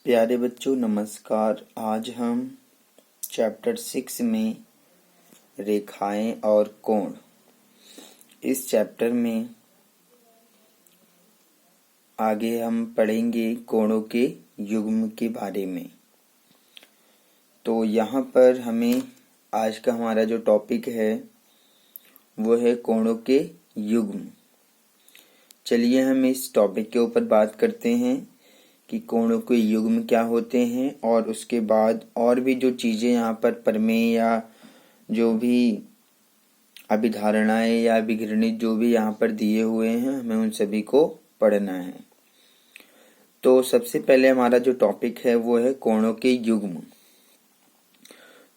प्यारे बच्चों नमस्कार। आज हम चैप्टर 6 में रेखाएं और कोण, इस चैप्टर में आगे हम पढ़ेंगे कोणों के युग्म के बारे में। तो यहाँ पर हमें आज का हमारा जो टॉपिक है वो है कोणों के युग्म। चलिए हम इस टॉपिक के ऊपर बात करते हैं कि कोणों के युग्म क्या होते हैं, और उसके बाद और भी जो चीज़ें यहाँ पर प्रमेय या जो भी अभिधारणाएं या अभिगणित जो भी यहाँ पर दिए हुए हैं हमें उन सभी को पढ़ना है। तो सबसे पहले हमारा जो टॉपिक है वो है कोणों के युग्म।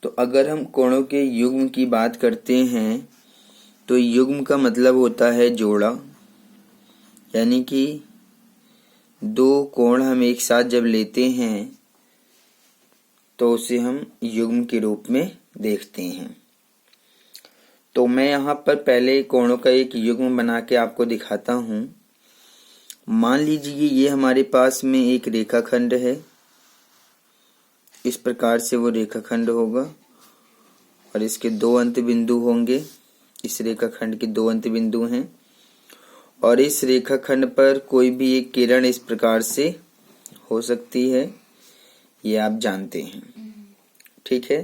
तो अगर हम कोणों के युग्म की बात करते हैं तो युग्म का मतलब होता है जोड़ा, यानी कि दो कोण हम एक साथ जब लेते हैं तो उसे हम युग्म के रूप में देखते हैं। तो मैं यहाँ पर पहले कोणों का एक युग्म बना के आपको दिखाता हूँ। मान लीजिए ये हमारे पास में एक रेखाखंड है, इस प्रकार से वो रेखाखंड होगा और इसके दो अंत बिंदु होंगे। इस रेखाखंड के दो अंत बिंदु हैं और इस रेखाखंड पर कोई भी एक किरण इस प्रकार से हो सकती है, ये आप जानते हैं, ठीक है।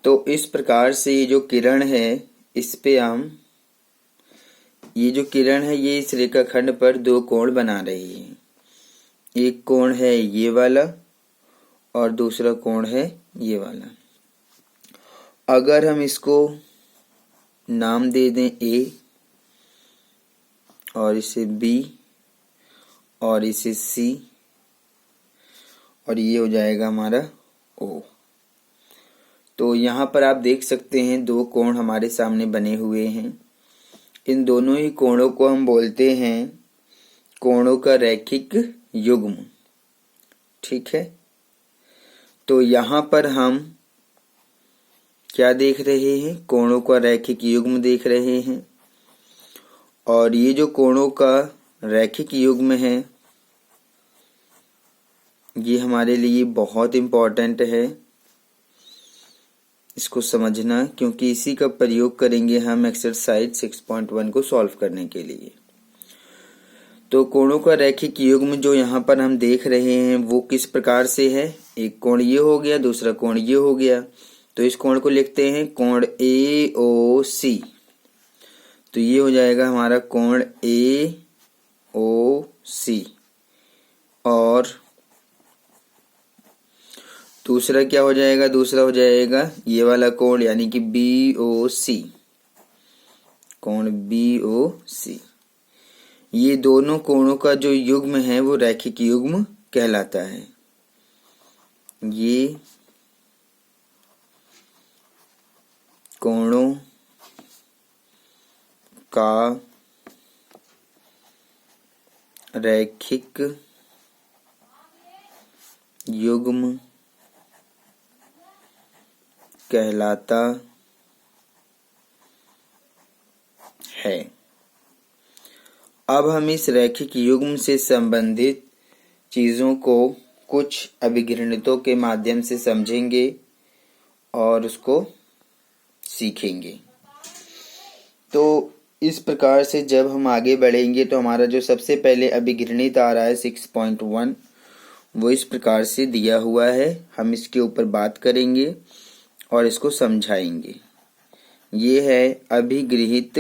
तो इस प्रकार से ये जो किरण है इस पे हम ये जो किरण है ये इस रेखाखंड पर दो कोण बना रही है। एक कोण है ये वाला और दूसरा कोण है ये वाला। अगर हम इसको नाम दे दें ए और इसे बी और इसे सी और ये हो जाएगा हमारा ओ। तो यहाँ पर आप देख सकते हैं दो कोण हमारे सामने बने हुए हैं। इन दोनों ही कोणों को हम बोलते हैं कोणों का रैखिक युग्म, ठीक है। तो यहाँ पर हम क्या देख रहे हैं? कोणों का रैखिक युग्म देख रहे हैं। और ये जो कोणों का रैखिक युग्म है ये हमारे लिए बहुत इम्पोर्टेंट है इसको समझना, क्योंकि इसी का प्रयोग करेंगे हम एक्सरसाइज 6.1 को सॉल्व करने के लिए। तो कोणों का रैखिक युग्म जो यहाँ पर हम देख रहे हैं वो किस प्रकार से है? एक कोण ये हो गया, दूसरा कोण ये हो गया। तो इस कोण को लिखते हैं कोण ए ओ सी। तो ये हो जाएगा हमारा कोण ए ओ सी। और दूसरा क्या हो जाएगा? दूसरा हो जाएगा ये वाला कोण, यानी कि बी ओ सी, कोण बी ओ सी। ये दोनों कोणों का जो युग्म है वो रैखिक युग्म कहलाता है। ये कोणों का रैखिक युग्म कहलाता है। अब हम इस रैखिक युग्म से संबंधित चीजों को कुछ अभिगणितों के माध्यम से समझेंगे और उसको सीखेंगे। तो इस प्रकार से जब हम आगे बढ़ेंगे तो हमारा जो सबसे पहले अभिगणित आ रहा है 6.1 वो इस प्रकार से दिया हुआ है। हम इसके ऊपर बात करेंगे और इसको समझाएंगे। ये है अभिगृहित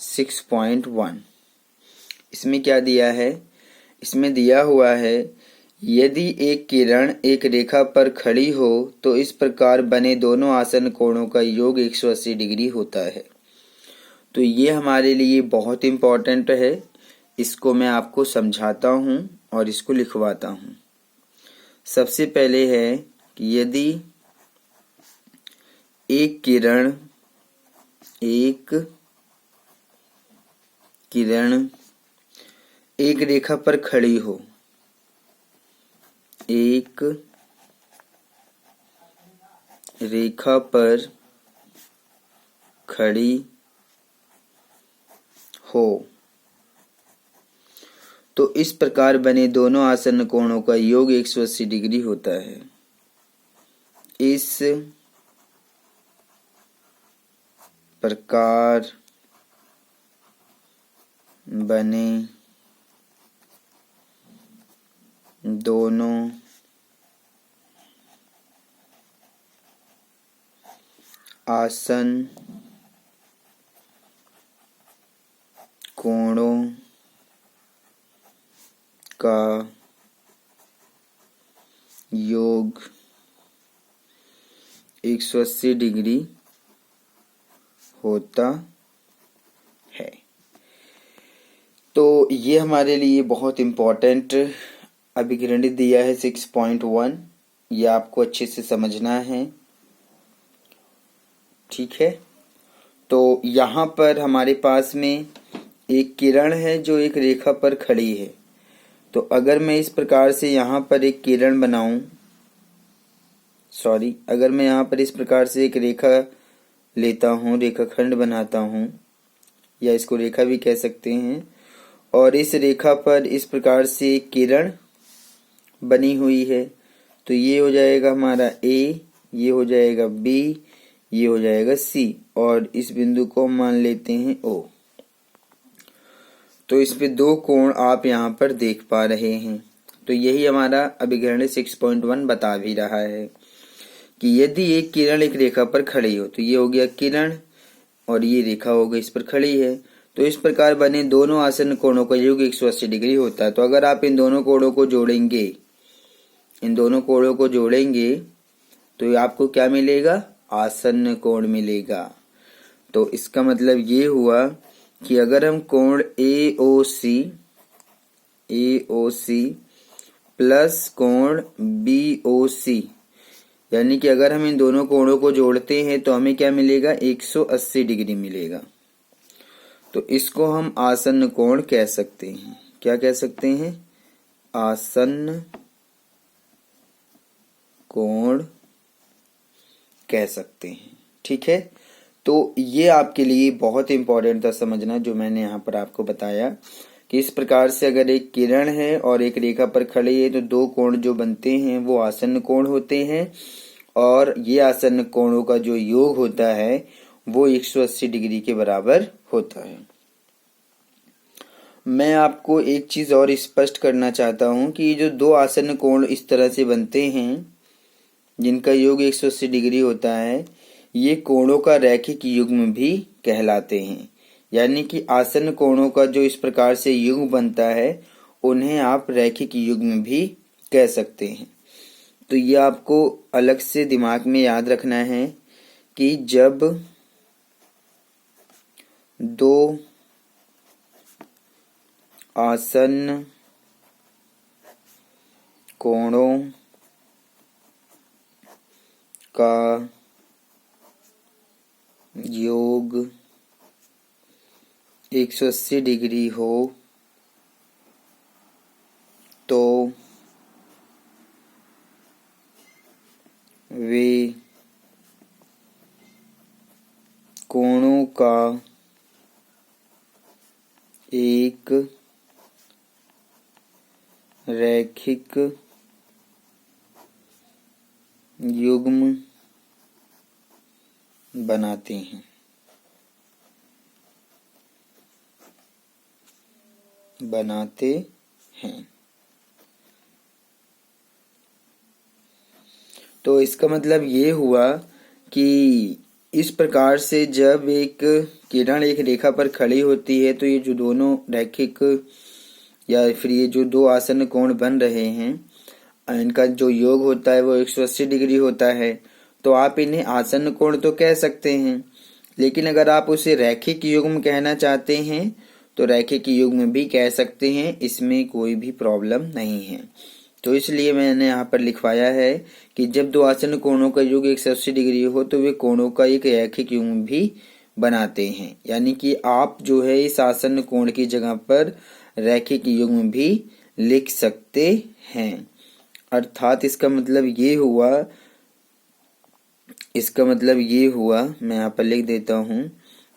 6.1। इसमें क्या दिया है? इसमें दिया हुआ है यदि एक किरण एक रेखा पर खड़ी हो तो इस प्रकार बने दोनों आसन कोणों का योग 180 डिग्री होता है। तो ये हमारे लिए बहुत इम्पोर्टेंट है। इसको मैं आपको समझाता हूँ और इसको लिखवाता हूँ। सबसे पहले है कि यदि एक किरण एक रेखा पर खड़ी हो, एक रेखा पर खड़ी हो तो इस प्रकार बने दोनों आसन्न कोणों का योग 180 डिग्री होता है। इस प्रकार बने दोनों आसन्न कोणों का योग 180 डिग्री होता है। तो ये हमारे लिए बहुत इम्पोर्टेंट अभिगणित दिया है 6.1। ये आपको अच्छे से समझना है, ठीक है। तो यहाँ पर हमारे पास में एक किरण है जो एक रेखा पर खड़ी है। तो अगर मैं इस प्रकार से यहाँ पर एक किरण बनाऊं, अगर मैं यहाँ पर इस प्रकार से एक रेखा लेता हूँ, रेखाखंड बनाता हूँ, या इसको रेखा भी कह सकते हैं, और इस रेखा पर इस प्रकार से एक किरण बनी हुई है, तो ये हो जाएगा हमारा ए, ये हो जाएगा बी, ये हो जाएगा सी, और इस बिंदु को मान लेते हैं ओ। तो इस पे दो कोण आप यहाँ पर देख पा रहे हैं। तो यही हमारा अभिगणित 6.1 बता भी रहा है कि यदि एक किरण एक रेखा पर खड़ी हो, तो ये हो गया किरण और ये रेखा हो गई इस पर खड़ी है, तो इस प्रकार बने दोनों आसन्न कोणों का योग 180 डिग्री होता है। तो अगर आप इन दोनों कोणों को जोड़ेंगे, तो आपको क्या मिलेगा? आसन्न कोण मिलेगा। तो इसका मतलब ये हुआ कि अगर हम कोण AOC प्लस कोण BOC, यानी कि अगर हम इन दोनों कोणों को जोड़ते हैं तो हमें क्या मिलेगा? 180 डिग्री मिलेगा। तो इसको हम आसन्न कोण कह सकते हैं। क्या कह सकते हैं? आसन्न कोण कह सकते हैं, ठीक है। तो ये आपके लिए बहुत इंपॉर्टेंट था समझना, जो मैंने यहाँ पर आपको बताया कि इस प्रकार से अगर एक किरण है और एक रेखा पर खड़ी है तो दो कोण जो बनते हैं वो आसन्न कोण होते हैं, और ये आसन्न कोणों का जो योग होता है वो 180 डिग्री के बराबर होता है। मैं आपको एक चीज और स्पष्ट करना चाहता हूं कि ये जो दो आसन्न कोण इस तरह से बनते हैं जिनका योग 180 डिग्री होता है, ये कोणों का रैखिक युग्म भी कहलाते हैं। यानी कि आसन्न कोणों का जो इस प्रकार से युग्म बनता है उन्हें आप रैखिक युग्म भी कह सकते हैं। तो ये आपको अलग से दिमाग में याद रखना है कि जब दो आसन्न कोणों का योग 180 डिग्री हो तो वे कोणों का एक रैखिक युग्म बनाते हैं। तो इसका मतलब ये हुआ कि इस प्रकार से जब एक किरण एक रेखा पर खड़ी होती है तो ये जो दोनों रैखिक या फिर ये जो दो आसन्न कोण बन रहे हैं इनका जो योग होता है वो 180 डिग्री होता है। तो आप इन्हें आसन्न कोण तो कह सकते हैं, लेकिन अगर आप उसे रैखिक युग्म कहना चाहते हैं तो रैखिक युग्म भी कह सकते हैं, इसमें कोई भी प्रॉब्लम नहीं है। तो इसलिए मैंने यहाँ पर लिखवाया है कि जब दो आसन्न कोणों का योग 180 डिग्री हो तो वे कोणों का एक रैखिक युग्म भी बनाते हैं। यानी कि आप जो है इस आसन्न कोण की जगह पर रैखिक युग्म भी लिख सकते हैं। अर्थात इसका मतलब ये हुआ, मैं यहाँ पर लिख देता हूँ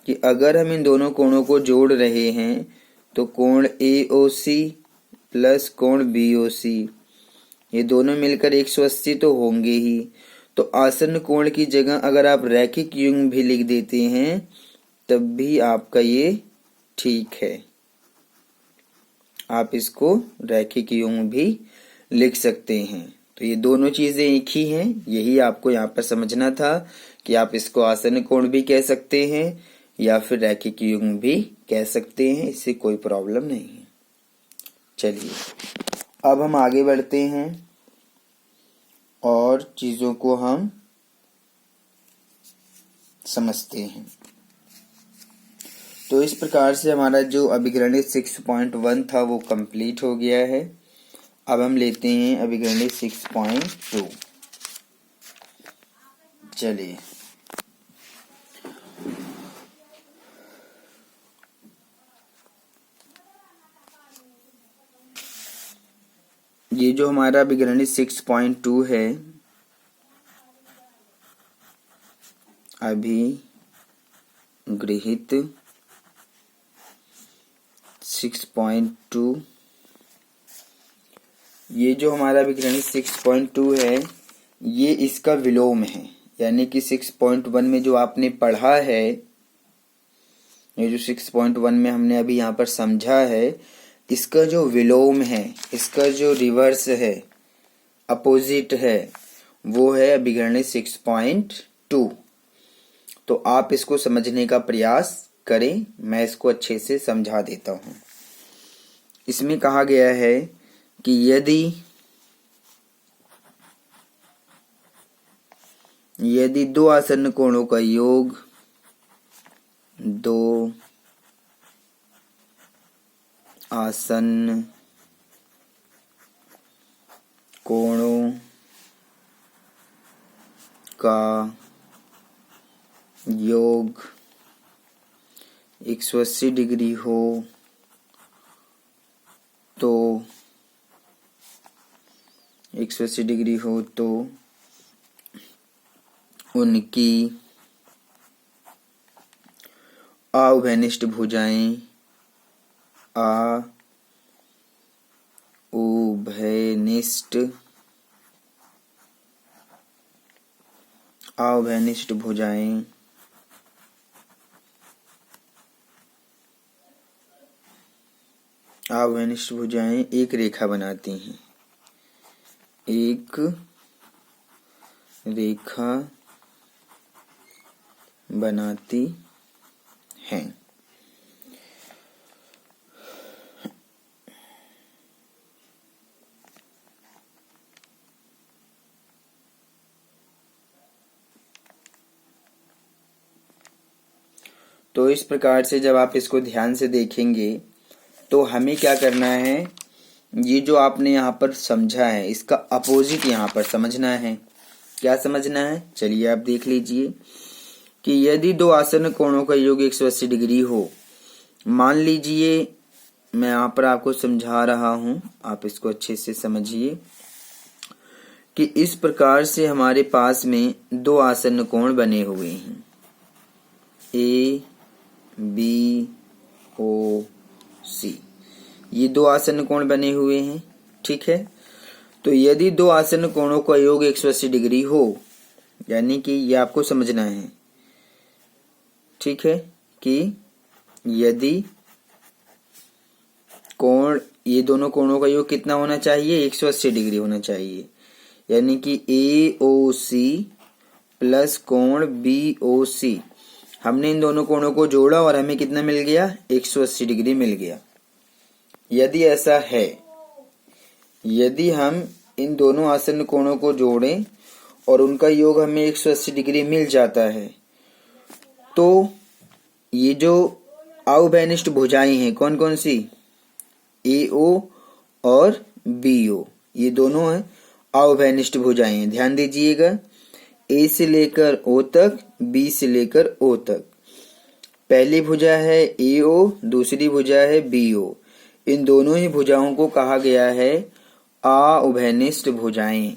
कि अगर हम इन दोनों कोणों को जोड़ रहे हैं तो कोण AOC प्लस कोण BOC, ये दोनों मिलकर 180 तो होंगे ही। तो आसन्न कोण की जगह अगर आप रैखिक युग्म भी लिख देते हैं तब भी आपका ये ठीक है। आप इसको रैखिक युग्म भी लिख सकते हैं। तो ये दोनों चीजें एक ही हैं, यही आपको यहाँ पर समझना था कि आप इसको आसन्न कोण भी कह सकते हैं या फिर रैखिक युग्म भी कह सकते हैं, इससे कोई प्रॉब्लम नहीं है। चलिए अब हम आगे बढ़ते हैं और चीजों को हम समझते हैं। तो इस प्रकार से हमारा जो अभिगणित 6.1 था वो कंप्लीट हो गया है। अब हम लेते हैं अभिगणित 6.2। चलिए ये जो हमारा अभिगणित 6.2 है, अभिगृहित 6.2, ये जो हमारा अभिगणित 6.2 है ये इसका विलोम है। यानी कि 6.1 में जो आपने पढ़ा है, ये जो 6.1 में हमने अभी यहाँ पर समझा है, इसका जो विलोम है, इसका जो रिवर्स है, अपोजिट है, वो है अभिगणित 6.2। तो आप इसको समझने का प्रयास करें, मैं इसको अच्छे से समझा देता हूं। इसमें कहा गया है कि यदि दो आसन्न कोणों का योग, दो आसन्न कोणों का योग 180 डिग्री हो तो 180 डिग्री हो तो उनकी आउभयनिष्ठ भुजाएं आउभयनिष्ठ भुजाएं एक रेखा बनाती हैं, एक रेखा बनाती हैं। तो इस प्रकार से जब आप इसको ध्यान से देखेंगे तो हमें क्या करना है, ये जो आपने यहाँ पर समझा है इसका अपोजिट यहाँ पर समझना है। क्या समझना है, चलिए आप देख लीजिए कि यदि दो आसन्न कोणों का योग 180 डिग्री हो, मान लीजिए मैं यहाँ पर आपको समझा रहा हूं, आप इसको अच्छे से समझिए कि इस प्रकार से हमारे पास में दो आसन्न कोण बने हुए हैं, ABOC, ये दो आसन्न कोण बने हुए हैं। ठीक है, तो यदि दो आसन्न कोणों का योग 180 डिग्री हो, यानी कि ये आपको समझना है, ठीक है, कि यदि कोण, ये दोनों कोणों का योग कितना होना चाहिए, 180 डिग्री होना चाहिए। यानी कि AOC प्लस कोण BOC, हमने इन दोनों कोणों को जोड़ा और हमें कितना मिल गया, 180 डिग्री मिल गया। यदि ऐसा है, यदि हम इन दोनों आसन्न कोणों को जोड़ें और उनका योग हमें 180 डिग्री मिल जाता है, तो ये जो आउभयनिष्ठ भुजाएं हैं कौन कौन सी, AO और BO, ये दोनों हैं आउभयनिष्ठ भुजाएं। ध्यान दीजिएगा, A से लेकर O तक, B से लेकर O तक। पहली भुजा है AO, दूसरी भुजा है BO। इन दोनों ही भुजाओं को कहा गया है आउभयनिष्ठ भुजाएं।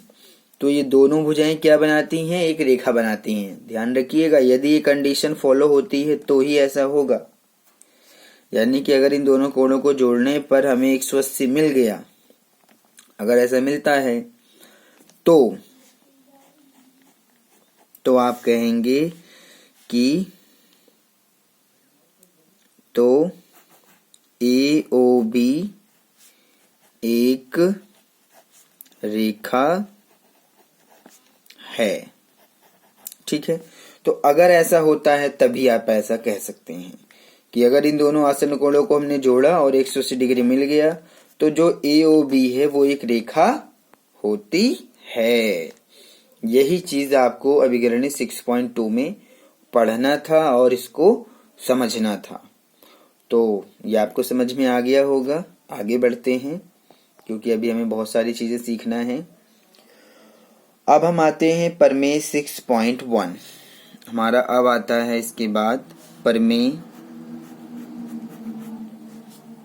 तो ये दोनों भुजाएं क्या बनाती हैं, एक रेखा बनाती हैं। ध्यान रखिएगा, यदि ये कंडीशन फॉलो होती है तो ही ऐसा होगा, यानी कि अगर इन दोनों कोणों को जोड़ने पर हमें 180 मिल गया, अगर ऐसा मिलता है तो आप कहेंगे कि तो AOB एक रेखा है। ठीक है, तो अगर ऐसा होता है तभी आप ऐसा कह सकते हैं कि अगर इन दोनों आसन्न कोणों को हमने जोड़ा और 180 डिग्री मिल गया तो जो AOB है वो एक रेखा होती है। यही चीज आपको अभिकरणी 6.2 में पढ़ना था और इसको समझना था। तो ये आपको समझ में आ गया होगा। आगे बढ़ते हैं क्योंकि अभी हमें बहुत सारी चीजें सीखना है। अब हम आते हैं प्रमेय 6.1। हमारा अब आता है इसके बाद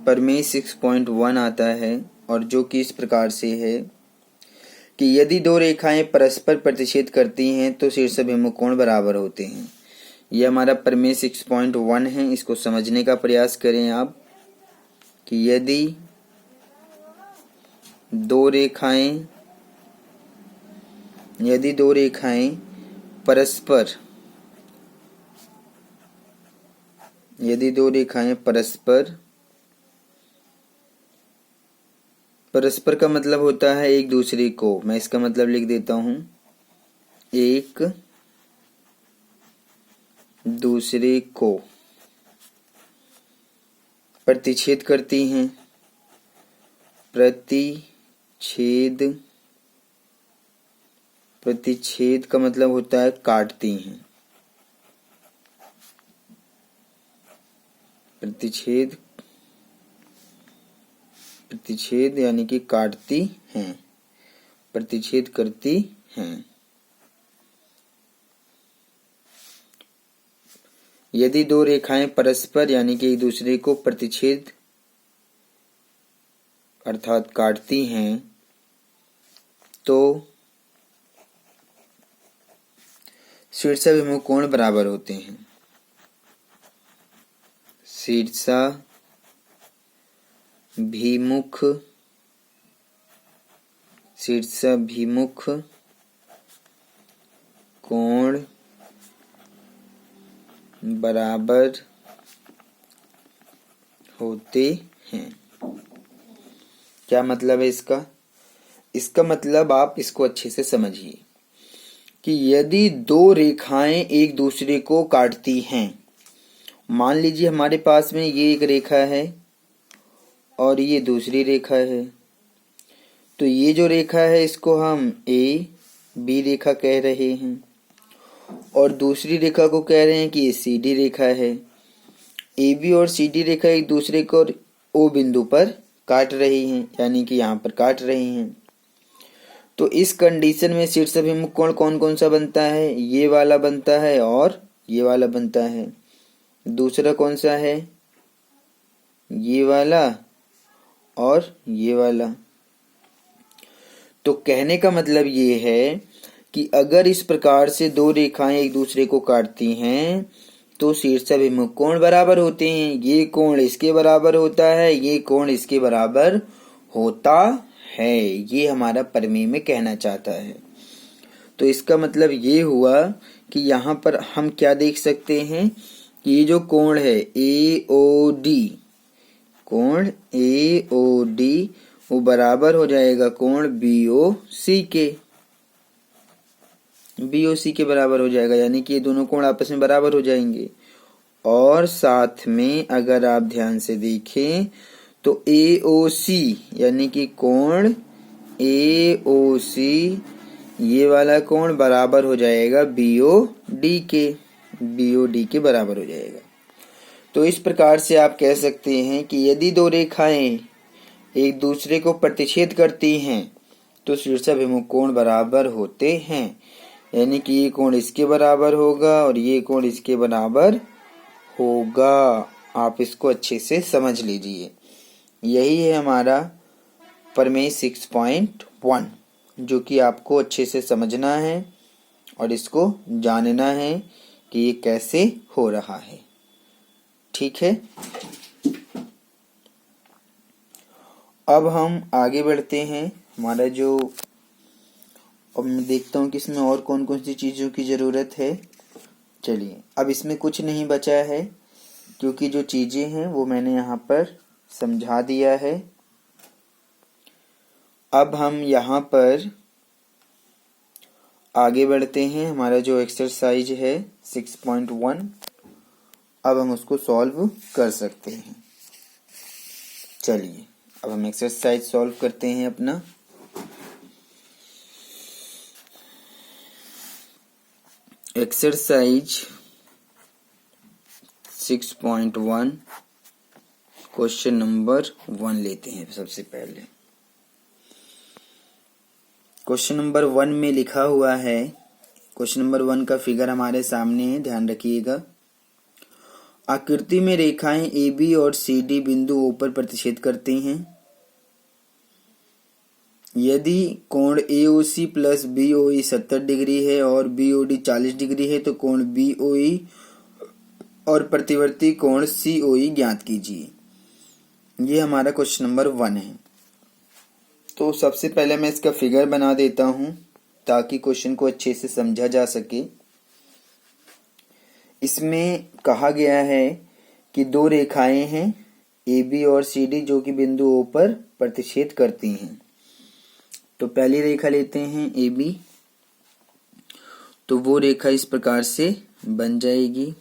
प्रमेय 6.1 आता है, और जो कि इस प्रकार से है कि यदि दो रेखाएं परस्पर प्रतिच्छेद करती हैं तो शीर्षाभिमुख कोण बराबर होते हैं। यह हमारा प्रमेय 6.1 है। इसको समझने का प्रयास करें आप कि यदि दो रेखाएं परस्पर का मतलब होता है एक दूसरे को, मैं इसका मतलब लिख देता हूं, एक दूसरे को प्रतिच्छेद करती हैं। प्रतिच्छेद का मतलब होता है काटती हैं। प्रतिच्छेद यानी कि काटती हैं, प्रतिच्छेद करती हैं। यदि दो रेखाएं परस्पर यानी कि एक दूसरे को प्रतिच्छेद अर्थात काटती हैं तो शीर्षाभिमुख कोण बराबर होते हैं। शीर्षाभिमुख कोण बराबर होते हैं। क्या मतलब है इसका? इसका मतलब आप इसको अच्छे से समझिए कि यदि दो रेखाएं एक दूसरे को काटती हैं, मान लीजिए हमारे पास में ये एक रेखा है और ये दूसरी रेखा है, तो ये जो रेखा है इसको हम AB रेखा कह रहे हैं और दूसरी रेखा को कह रहे हैं कि ये CD रेखा है। AB और CD रेखा एक दूसरे को O बिंदु पर काट रही हैं, यानी कि यहाँ पर काट रही हैं। तो इस कंडीशन में शीर्षाभिमुख कोण कौन कौन सा बनता है? ये वाला बनता है और ये वाला बनता है। दूसरा कौन सा है? ये वाला और ये वाला। तो कहने का मतलब ये है कि अगर इस प्रकार से दो रेखाएं एक दूसरे को काटती हैं तो शीर्षाभिमुख कोण बराबर होते हैं। ये कोण इसके बराबर होता है, ये कोण इसके बराबर होता है। ये हमारा प्रमेय में कहना चाहता है। तो इसका मतलब ये हुआ कि यहाँ पर हम क्या देख सकते हैं कि ये जो कोण है AOD वो बराबर हो जाएगा कोण BOC के बराबर हो जाएगा, यानी कि ये दोनों कोण आपस में बराबर हो जाएंगे। और साथ में अगर आप ध्यान से देखें तो AOC यानी कि कोण AOC ये वाला कोण बराबर हो जाएगा BOD के बराबर हो जाएगा। तो इस प्रकार से आप कह सकते हैं कि यदि दो रेखाएं एक दूसरे को प्रतिच्छेद करती हैं तो शीर्षाभिमुख कोण बराबर होते हैं, यानी कि ये कोण इसके बराबर होगा और ये कोण इसके बराबर होगा। आप इसको अच्छे से समझ लीजिए। यही है हमारा प्रमेय 6.1 जो कि आपको अच्छे से समझना है और इसको जानना है कि ये कैसे हो रहा है। ठीक है। अब हम आगे बढ़ते हैं। हमारा जो अब मैं देखता हूँ कि इसमें और कौन कौन सी चीज़ों की ज़रूरत है। चलिए, अब इसमें कुछ नहीं बचा है क्योंकि जो चीज़ें हैं वो मैंने यहाँ पर समझा दिया है। अब हम यहाँ पर आगे बढ़ते हैं। हमारा जो एक्सरसाइज है 6.1, अब हम उसको सॉल्व कर सकते हैं। चलिए, अब हम एक्सरसाइज सॉल्व करते हैं अपना। एक्सरसाइज 6.1 क्वेश्चन नंबर 1 लेते हैं। सबसे पहले क्वेश्चन नंबर 1 में लिखा हुआ है, क्वेश्चन नंबर 1 का फिगर हमारे सामने है, ध्यान रखिएगा। आकृति में रेखाएं ए बी और सी डी बिंदु ओ पर प्रतिच्छेद करती हैं। यदि कोण AOC प्लस BOE 70 डिग्री है और BOD 40 डिग्री है तो कोण BOE और प्रतिवर्ती कोण COE ज्ञात कीजिए। ये हमारा क्वेश्चन नंबर 1 है। तो सबसे पहले मैं इसका फिगर बना देता हूं ताकि क्वेश्चन को अच्छे से समझा जा सके। इसमें कहा गया है कि दो रेखाएं हैं AB और CD जो कि बिंदु O पर प्रतिच्छेद करती हैं। तो पहली रेखा लेते हैं AB। तो वो रेखा इस प्रकार से बन जाएगी।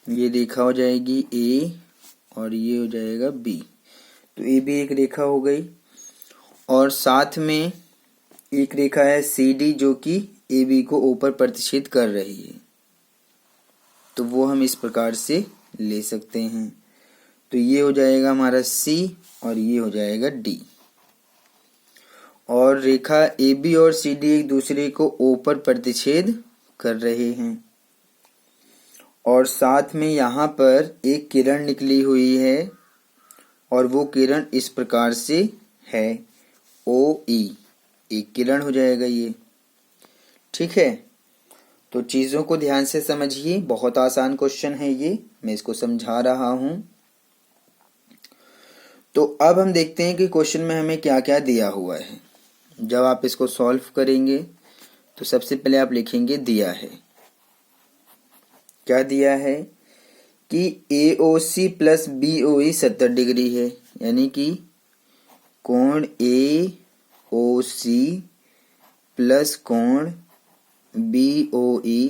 ये रेखा हो जाएगी A और ये हो जाएगा B। तो AB एक रेखा हो गई और साथ में एक रेखा है CD जो कि AB को O पर प्रतिच्छेद कर रही है। तो वो हम इस प्रकार से ले सकते हैं। तो ये हो जाएगा हमारा C और ये हो जाएगा D। और रेखा AB और CD एक दूसरे को O पर प्रतिच्छेद कर रहे हैं और साथ में यहाँ पर एक किरण निकली हुई है और वो किरण इस प्रकार से है OE, एक किरण हो जाएगा ये। ठीक है, तो चीज़ों को ध्यान से समझिए, बहुत आसान क्वेश्चन है ये, मैं इसको समझा रहा हूं। तो अब हम देखते हैं कि क्वेश्चन में हमें क्या क्या दिया हुआ है। जब आप इसको सॉल्व करेंगे तो सबसे पहले आप लिखेंगे दिया है। क्या दिया है कि AOC प्लस BOE 70 डिग्री है, यानी कि कोण AOC प्लस कोण BOE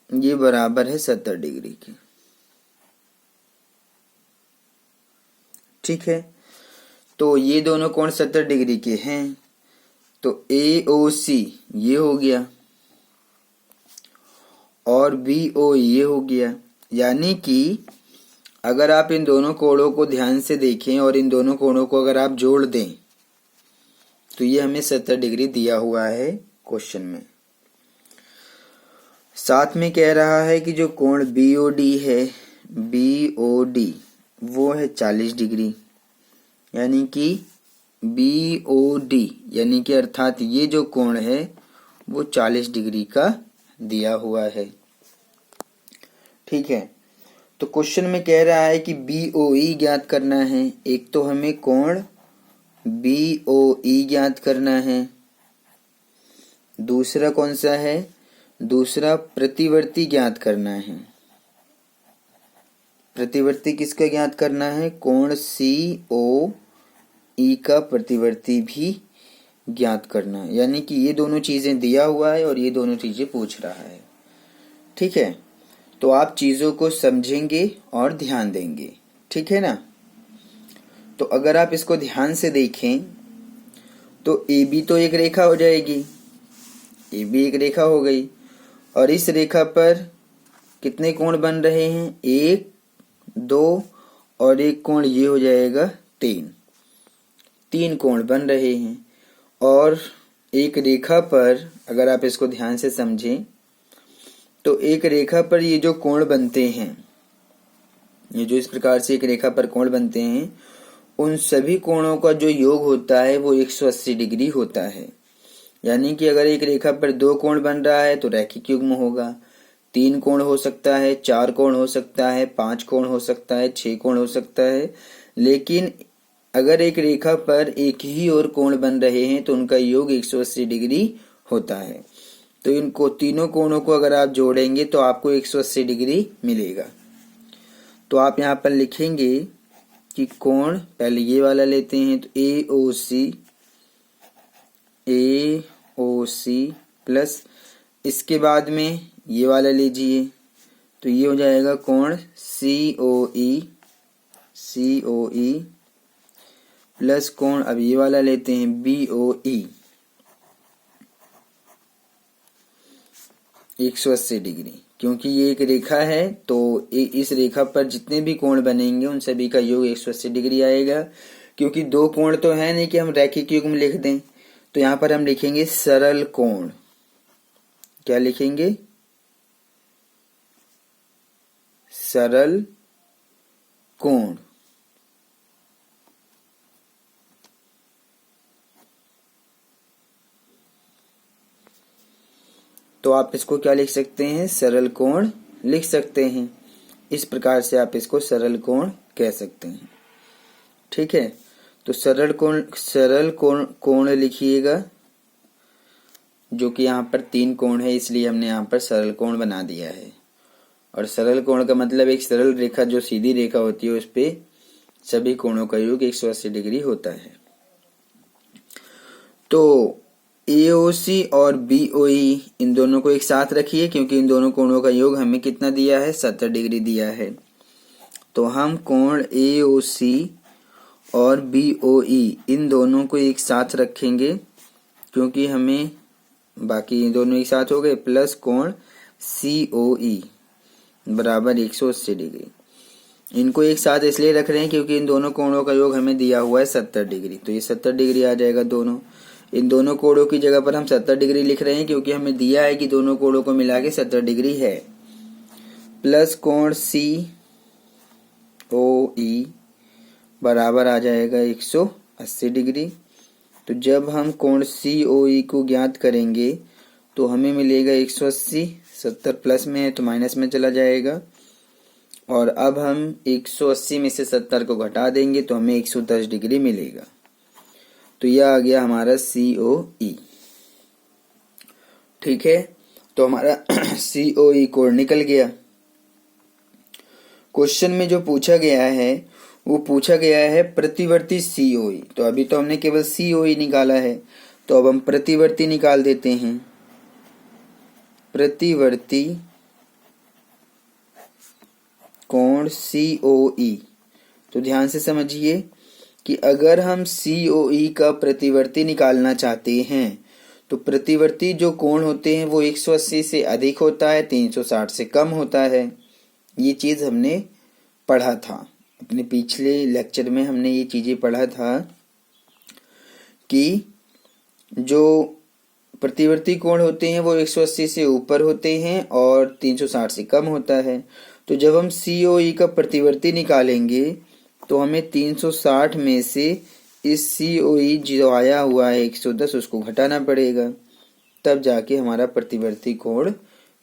ये बराबर है 70 डिग्री के। ठीक है, तो ये दोनों कोण 70 डिग्री के हैं। तो AOC ये हो गया और BOE ये हो गया। यानी कि अगर आप इन दोनों कोणों को ध्यान से देखें और इन दोनों कोणों को अगर आप जोड़ दें तो ये हमें 70 डिग्री दिया हुआ है क्वेश्चन में। साथ में कह रहा है कि जो कोण BOD है, BOD वो है 40 डिग्री, यानी कि BOD यानी कि अर्थात ये जो कोण है वो 40 डिग्री का दिया हुआ है। ठीक है, तो क्वेश्चन में कह रहा है कि BOE ज्ञात करना है। एक तो हमें कोण BOE ज्ञात करना है, दूसरा कौन सा है, दूसरा प्रतिवर्ती ज्ञात करना है। प्रतिवर्ती किसका ज्ञात करना है, कोण COE का प्रतिवर्ती भी ज्ञात करना है। यानी कि ये दोनों चीजें दिया हुआ है और ये दोनों चीजें पूछ रहा है। ठीक है, तो आप चीजों को समझेंगे और ध्यान देंगे। ठीक है ना। तो अगर आप इसको ध्यान से देखें तो AB तो एक रेखा हो जाएगी, AB एक रेखा हो गई और इस रेखा पर कितने कोण बन रहे हैं, 1 2 और एक कोण ये हो जाएगा 3 कोण बन रहे हैं। और एक रेखा पर अगर आप इसको ध्यान से समझें तो एक रेखा पर ये जो कोण बनते हैं, ये जो इस प्रकार से एक रेखा पर कोण बनते हैं, उन सभी कोणों का जो योग होता है वो 180 डिग्री होता है। यानी कि अगर एक रेखा पर 2 कोण बन रहा है तो रैखिक युग्म होगा, 3 कोण हो सकता है, 4 कोण हो सकता है, 5 कोण हो सकता है, 6 कोण हो सकता है। लेकिन अगर एक रेखा पर एक ही और कोण बन रहे हैं तो उनका योग 180 डिग्री होता है। तो इनको तीनों कोणों को अगर आप जोड़ेंगे तो आपको 180 डिग्री मिलेगा। तो आप यहाँ पर लिखेंगे कि कोण, पहले ये वाला लेते हैं, तो ए ओ सी प्लस इसके बाद में ये वाला लीजिए, तो ये हो जाएगा कोण सी ओ ई प्लस कोण, अब ये वाला लेते हैं बी ओ ई 180 डिग्री। क्योंकि ये एक रेखा है तो इस रेखा पर जितने भी कोण बनेंगे उन सभी का योग 180 डिग्री आएगा। क्योंकि दो कोण तो है नहीं कि हम रैखिक युग्म लिख दें, तो यहाँ पर हम लिखेंगे सरल कोण। क्या लिखेंगे? सरल कोण। तो आप इसको क्या लिख सकते हैं? सरल कोण लिख सकते हैं। इस प्रकार से आप इसको सरल कोण कह सकते हैं। ठीक है, तो सरल कोण लिखिएगा, जो कि यहाँ पर 3 कोण है इसलिए हमने यहाँ पर सरल कोण बना दिया है। और सरल कोण का मतलब एक सरल रेखा, जो सीधी रेखा होती है, उस पे सभी कोणों का योग 180 डिग्री होता है। तो AOC और BOE इन दोनों को एक साथ रखिए, क्योंकि इन दोनों कोणों का योग हमें कितना दिया है? 70 डिग्री दिया है। तो हम कोण AOC और BOE इन दोनों को एक साथ रखेंगे, क्योंकि हमें बाकी दोनों एक साथ हो गए, प्लस कोण COE बराबर 180 डिग्री। इनको एक साथ इसलिए रख रहे हैं क्योंकि इन दोनों कोणों का योग हमें दिया हुआ है 70 डिग्री, तो ये 70 डिग्री आ जाएगा दोनों। इन दोनों कोणों की जगह पर हम 70 डिग्री लिख रहे हैं क्योंकि हमें दिया है कि दोनों कोणों को मिला के 70 डिग्री है। प्लस कोण COE बराबर आ जाएगा 180 डिग्री। तो जब हम कोण COE को ज्ञात करेंगे तो हमें मिलेगा 180, 70 प्लस में है तो माइनस में चला जाएगा। और अब हम 180 में से 70 को घटा देंगे तो हमें 110 डिग्री मिलेगा। तो यह आ गया हमारा COE। ठीक है, तो हमारा COE कोण निकल गया। क्वेश्चन में जो पूछा गया है वो पूछा गया है प्रतिवर्ती COE। तो अभी तो हमने केवल COE निकाला है, तो अब हम प्रतिवर्ती निकाल देते हैं। प्रतिवर्ती कोण COE। तो ध्यान से समझिए कि अगर हम COE का प्रतिवर्ती निकालना चाहते हैं तो प्रतिवर्ती जो कोण होते हैं वो 180 से अधिक होता है, 360 से कम होता है। ये चीज हमने पढ़ा था अपने पिछले लेक्चर में, हमने ये चीजें पढ़ा था कि जो प्रतिवर्ती कोण होते हैं वो 180 से ऊपर होते हैं और 360 से कम होता है। तो जब हम COE का प्रतिवर्ती निकालेंगे तो हमें 360 में से इस COE जो आया हुआ है 110 उसको घटाना पड़ेगा, तब जाके हमारा प्रतिवर्ती कोण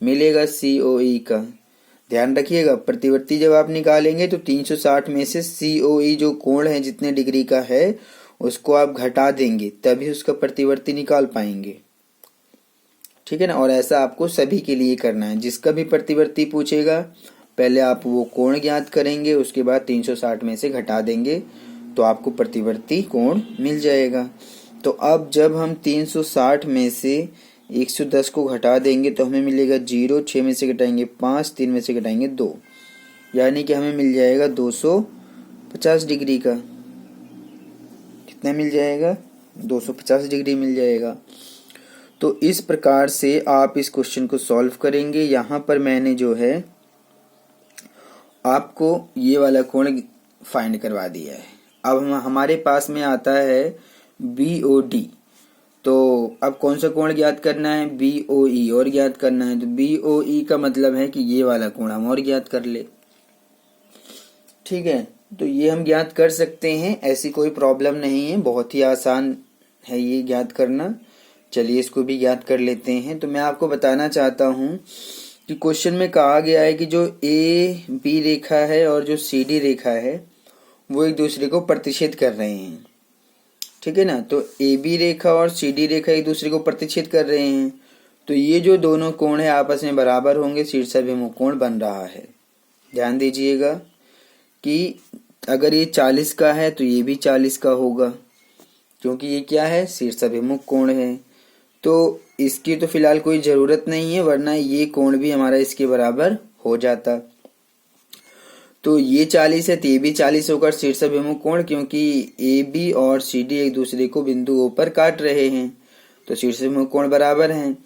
मिलेगा COE का। ध्यान रखिएगा, प्रतिवर्ती जब आप निकालेंगे तो 360 में से COE जो कोण है जितने डिग्री का है उसको आप घटा देंगे, तभी उसका प्रतिवर्ती निकाल पाएंगे। ठीक है ना। और ऐसा आपको सभी के लिए करना है। जिसका भी प्रतिवर्ती पूछेगा पहले आप वो कोण ज्ञात करेंगे, उसके बाद 360 में से घटा देंगे तो आपको प्रतिवर्ती कोण मिल जाएगा। तो अब जब हम 360 में से 110 को घटा देंगे तो हमें मिलेगा 0, 6 में से घटाएंगे 5, 3 में से घटाएंगे 2, यानी कि हमें मिल जाएगा 250 डिग्री का। कितना मिल जाएगा? 250 डिग्री मिल जाएगा। तो इस प्रकार से आप इस क्वेश्चन को सॉल्व करेंगे। यहाँ पर मैंने जो है आपको ये वाला कोण फाइंड करवा दिया है। अब हमारे पास में आता है BOD। तो अब कौन सा कोण ज्ञात करना है? BOE और ज्ञात करना है। तो BOE का मतलब है कि ये वाला कोण हम और ज्ञात कर ले। ठीक है, तो ये हम ज्ञात कर सकते हैं, ऐसी कोई प्रॉब्लम नहीं है, बहुत ही आसान है ये ज्ञात करना। चलिए इसको भी ज्ञात कर लेते हैं। तो मैं आपको बताना चाहता हूँ कि क्वेश्चन में कहा गया है कि जो ए बी रेखा है और जो सी डी रेखा है वो एक दूसरे को प्रतिच्छेद कर रहे हैं। ठीक है ना, तो ए बी रेखा और सी डी रेखा एक दूसरे को प्रतिच्छेद कर रहे हैं, तो ये जो दोनों कोण है आपस में बराबर होंगे, शीर्षाभिमुख कोण बन रहा है। ध्यान दीजिएगा कि अगर ये 40 का है तो ये भी 40 का होगा, क्योंकि ये क्या है, शीर्षाभिमुख कोण है। तो इसकी तो फिलहाल कोई ज़रूरत नहीं है, वरना ये कोण भी हमारा इसके बराबर हो जाता। तो ये 40 है तो ये भी 40 होगा शीर्षाभिमुख कोण, क्योंकि ए बी और सी डी एक दूसरे को बिंदु ओ पर काट रहे हैं, तो शीर्षाभिमुख कोण बराबर हैं।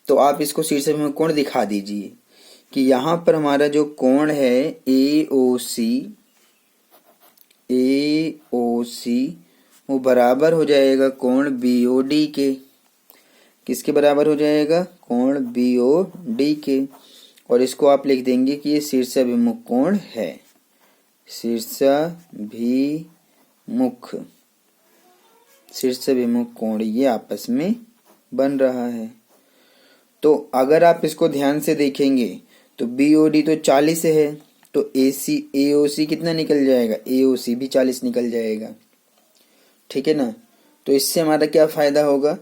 तो आप इसको शीर्षाभिमुख कोण दिखा दीजिए कि यहाँ पर हमारा जो कोण है ए ओ सी वो बराबर हो जाएगा कोण बी ओ डी के। किसके बराबर हो जाएगा, कोण बी ओ डी के। और इसको आप लिख देंगे कि ये शीर्षाभिमुख कोण है, शीर्षाभिमुख कोण ये आपस में बन रहा है। तो अगर आप इसको ध्यान से देखेंगे तो बी ओ डी तो 40 है, तो ए ओ सी कितना निकल जाएगा, ए ओ सी भी 40 निकल जाएगा। ठीक है ना, तो इससे हमारा क्या फायदा होगा,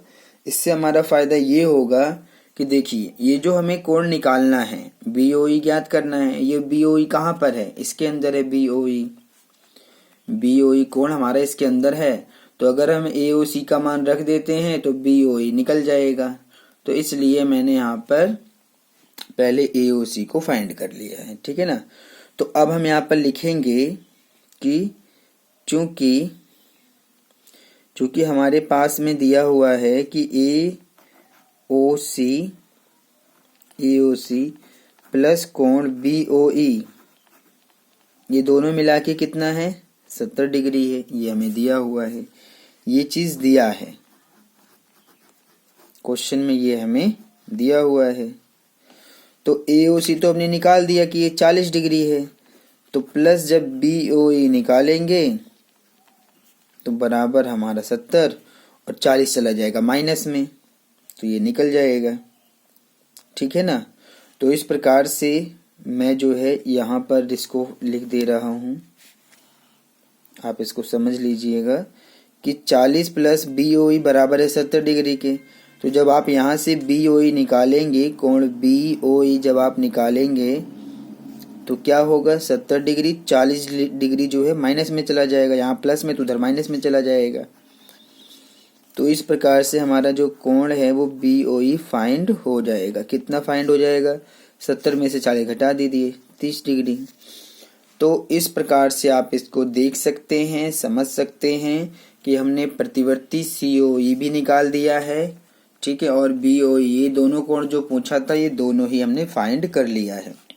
इससे हमारा फायदा ये होगा कि देखिए ये जो हमें कोण निकालना है, बी ओ ई ज्ञात करना है, ये बी ओ ई कहाँ पर है, इसके अंदर है बी ओ ई कोण हमारा इसके अंदर है। तो अगर हम ए ओ सी का मान रख देते हैं तो बी ओ ई निकल जाएगा। तो इसलिए मैंने यहाँ पर पहले ए ओ सी को फाइंड कर लिया है। ठीक है ना, तो अब हम यहाँ पर लिखेंगे कि चूंकि हमारे पास में दिया हुआ है कि ए ओ सी प्लस कोण बी ओ ई, ये दोनों मिला के कितना है, 70 डिग्री है, ये हमें दिया हुआ है, ये चीज दिया है क्वेश्चन में, ये हमें दिया हुआ है। तो ए ओ सी तो हमने निकाल दिया कि ये 40 डिग्री है, तो प्लस जब बी ओ ई निकालेंगे तो बराबर हमारा 70 और 40 चला जाएगा माइनस में, तो ये निकल जाएगा। ठीक है ना, तो इस प्रकार से मैं जो है यहाँ पर इसको लिख दे रहा हूँ, आप इसको समझ लीजिएगा कि 40 प्लस बी ओ ई बराबर है 70 डिग्री के। तो जब आप यहाँ से बी ओ ई निकालेंगे, कोण बी ओ ई जब आप निकालेंगे तो क्या होगा, 70 डिग्री 40 डिग्री जो है माइनस में चला जाएगा, यहाँ प्लस में तो उधर माइनस में चला जाएगा। तो इस प्रकार से हमारा जो कोण है वो बी ओ ई फाइंड हो जाएगा। कितना फाइंड हो जाएगा, 70 में से 40 घटा दीजिए, 30 डिग्री। तो इस प्रकार से आप इसको देख सकते हैं, समझ सकते हैं कि हमने प्रतिवर्ती सी ओ ई भी निकाल दिया है। ठीक है, और बी ओ ई, ये दोनों कोण जो पूछा था ये दोनों ही हमने फाइंड कर लिया है।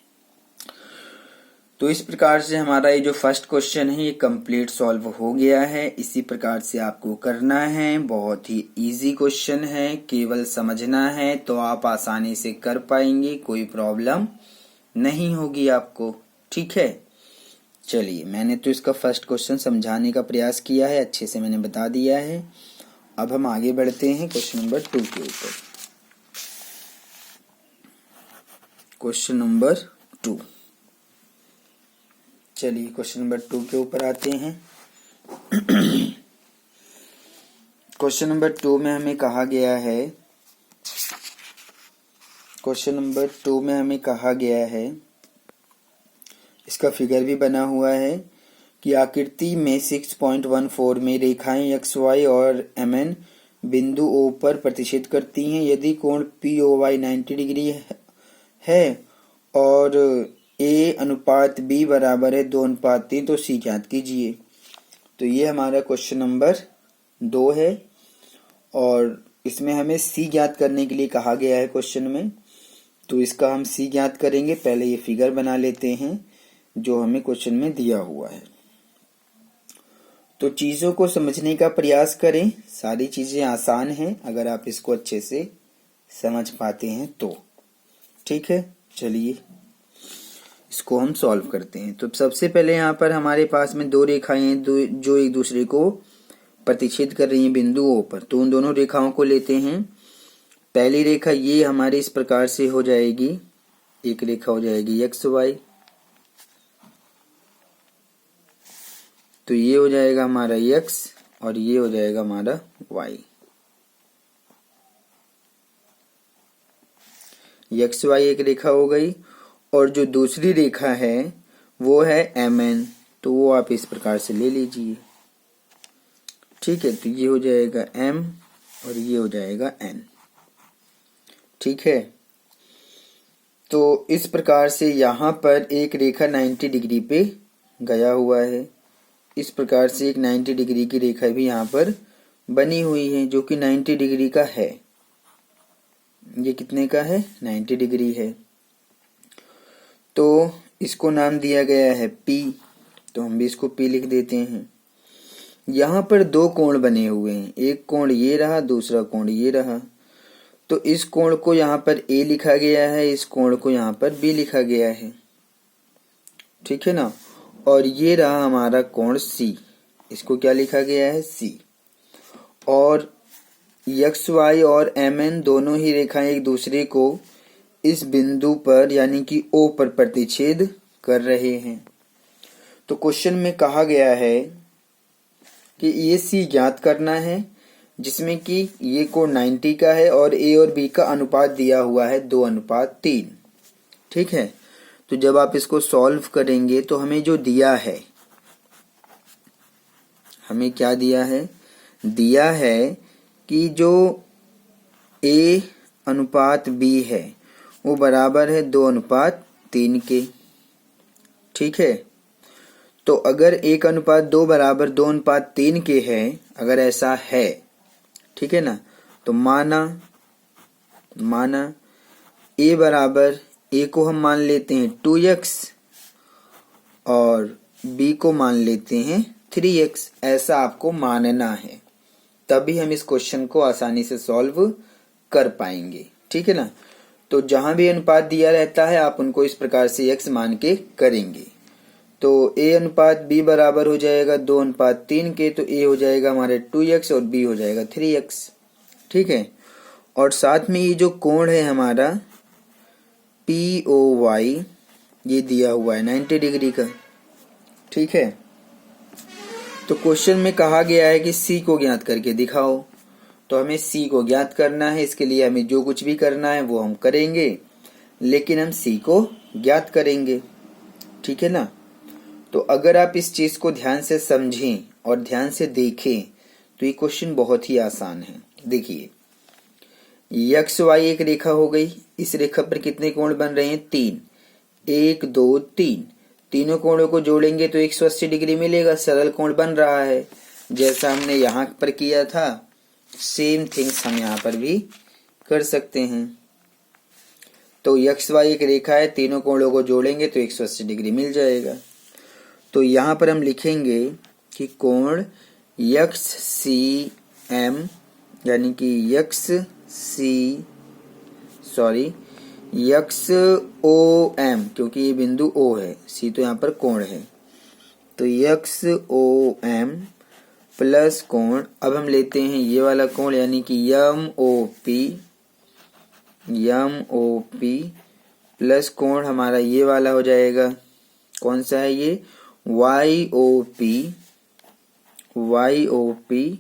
तो इस प्रकार से हमारा ये जो फर्स्ट क्वेश्चन है ये कंप्लीट सॉल्व हो गया है। इसी प्रकार से आपको करना है, बहुत ही इजी क्वेश्चन है, केवल समझना है तो आप आसानी से कर पाएंगे, कोई प्रॉब्लम नहीं होगी आपको। ठीक है, चलिए मैंने तो इसका फर्स्ट क्वेश्चन समझाने का प्रयास किया है, अच्छे से मैंने बता दिया है। अब हम आगे बढ़ते हैं क्वेश्चन नंबर 2 के ऊपर। क्वेश्चन नंबर 2, चलिए क्वेश्चन नंबर 2 के ऊपर आते हैं। क्वेश्चन नंबर 2 में हमें कहा गया है, इसका फिगर भी बना हुआ है कि आकृति में 6.14 में रेखाएं एक्स वाई और एम एन बिंदु ओ पर प्रतिच्छेद करती हैं। यदि कोण पी ओ वाई 90 डिग्री है और ए अनुपात बी बराबर है 2:3, तो सी ज्ञात कीजिए। तो ये हमारा क्वेश्चन नंबर 2 है और इसमें हमें सी ज्ञात करने के लिए कहा गया है क्वेश्चन में। तो इसका हम सी ज्ञात करेंगे, पहले ये फिगर बना लेते हैं जो हमें क्वेश्चन में दिया हुआ है। तो चीजों को समझने का प्रयास करें, सारी चीजें आसान हैं अगर आप इसको अच्छे से समझ पाते हैं तो। ठीक है, चलिए इसको हम सॉल्व करते हैं। तो सबसे पहले यहाँ पर हमारे पास में 2 रेखाएं हैं जो एक दूसरे को प्रतिच्छेद कर रही हैं बिंदु ओ पर। तो उन दोनों रेखाओं को लेते हैं। पहली रेखा ये हमारी इस प्रकार से हो जाएगी, एक रेखा हो जाएगी एक्स वाई, तो ये हो जाएगा हमारा एक्स और ये हो जाएगा हमारा वाई। एक्स वाई एक रेखा हो गई, और जो दूसरी रेखा है वो है एम एन, तो वो आप इस प्रकार से ले लीजिए। ठीक है, तो ये हो जाएगा एम और ये हो जाएगा एन। ठीक है, तो इस प्रकार से यहाँ पर एक रेखा 90 डिग्री पे गया हुआ है। इस प्रकार से एक 90 डिग्री की रेखा भी यहाँ पर बनी हुई है जो कि 90 डिग्री का है। ये कितने का है? 90 डिग्री है। तो इसको नाम दिया गया है P, तो हम भी इसको P लिख देते हैं। यहाँ पर दो कोण बने हुए हैं, एक कोण ये रहा, दूसरा कोण ये रहा। तो इस कोण को यहाँ पर A लिखा गया है, इस कोण को यहाँ पर B लिखा गया है। ठीक है ना। और ये रहा हमारा कोण C, इसको क्या लिखा गया है? C। और एक्स वाई और एम एन दोनों ही रेखाएं एक दूसरे को इस बिंदु पर यानी कि O पर प्रतिच्छेद कर रहे हैं। तो क्वेश्चन में कहा गया है कि ये C ज्ञात करना है, जिसमें कि ये कोण 90 का है और A और B का अनुपात दिया हुआ है 2:3। ठीक है, तो जब आप इसको सॉल्व करेंगे तो हमें जो दिया है, हमें क्या दिया है? दिया है कि जो A अनुपात B है वो बराबर है 2:3 के। ठीक है, तो अगर 1:2 बराबर 2:3 के है, अगर ऐसा है, ठीक है ना, तो माना A बराबर, A को हम मान लेते हैं 2x और B को मान लेते हैं 3x, ऐसा आपको मानना है, तभी हम इस क्वेश्चन को आसानी से सॉल्व कर पाएंगे। ठीक है ना। तो जहां भी अनुपात दिया रहता है आप उनको इस प्रकार से x मान के करेंगे। तो A अनुपात B बराबर हो जाएगा 2:3 के, तो A हो जाएगा हमारे 2x और B हो जाएगा 3x। ठीक है, और साथ में ये जो कोण है हमारा POY, ये दिया हुआ है 90 डिग्री का। ठीक है, तो क्वेश्चन में कहा गया है कि C को ज्ञात करके दिखाओ, तो हमें C को ज्ञात करना है। इसके लिए हमें जो कुछ भी करना है वो हम करेंगे, लेकिन हम C को ज्ञात करेंगे। ठीक है ना। तो अगर आप इस चीज को ध्यान से समझें और ध्यान से देखें तो ये क्वेश्चन बहुत ही आसान है। देखिए, एक्स वाई एक रेखा हो गई, इस रेखा पर कितने कोण बन रहे हैं? 3, 1 2 3। तीनों कोणों को जोड़ेंगे तो 180 डिग्री मिलेगा, सरल कोण बन रहा है। जैसा हमने यहाँ पर किया था सेम थिंग्स हम यहाँ पर भी कर सकते हैं। तो एक्स वाई एक रेखा है, तीनों कोणों को जोड़ेंगे तो 180 डिग्री मिल जाएगा। तो यहाँ पर हम लिखेंगे कि कोण एक्स सी एम यानी कि एक्स ओ एम, क्योंकि ये बिंदु O है, C तो यहाँ पर कोण है, तो एक्स ओ एम प्लस कोण, अब हम लेते हैं ये वाला कोण यानी कि एम ओ पी प्लस कोण हमारा ये वाला हो जाएगा, कौन सा है ये? वाई ओ पी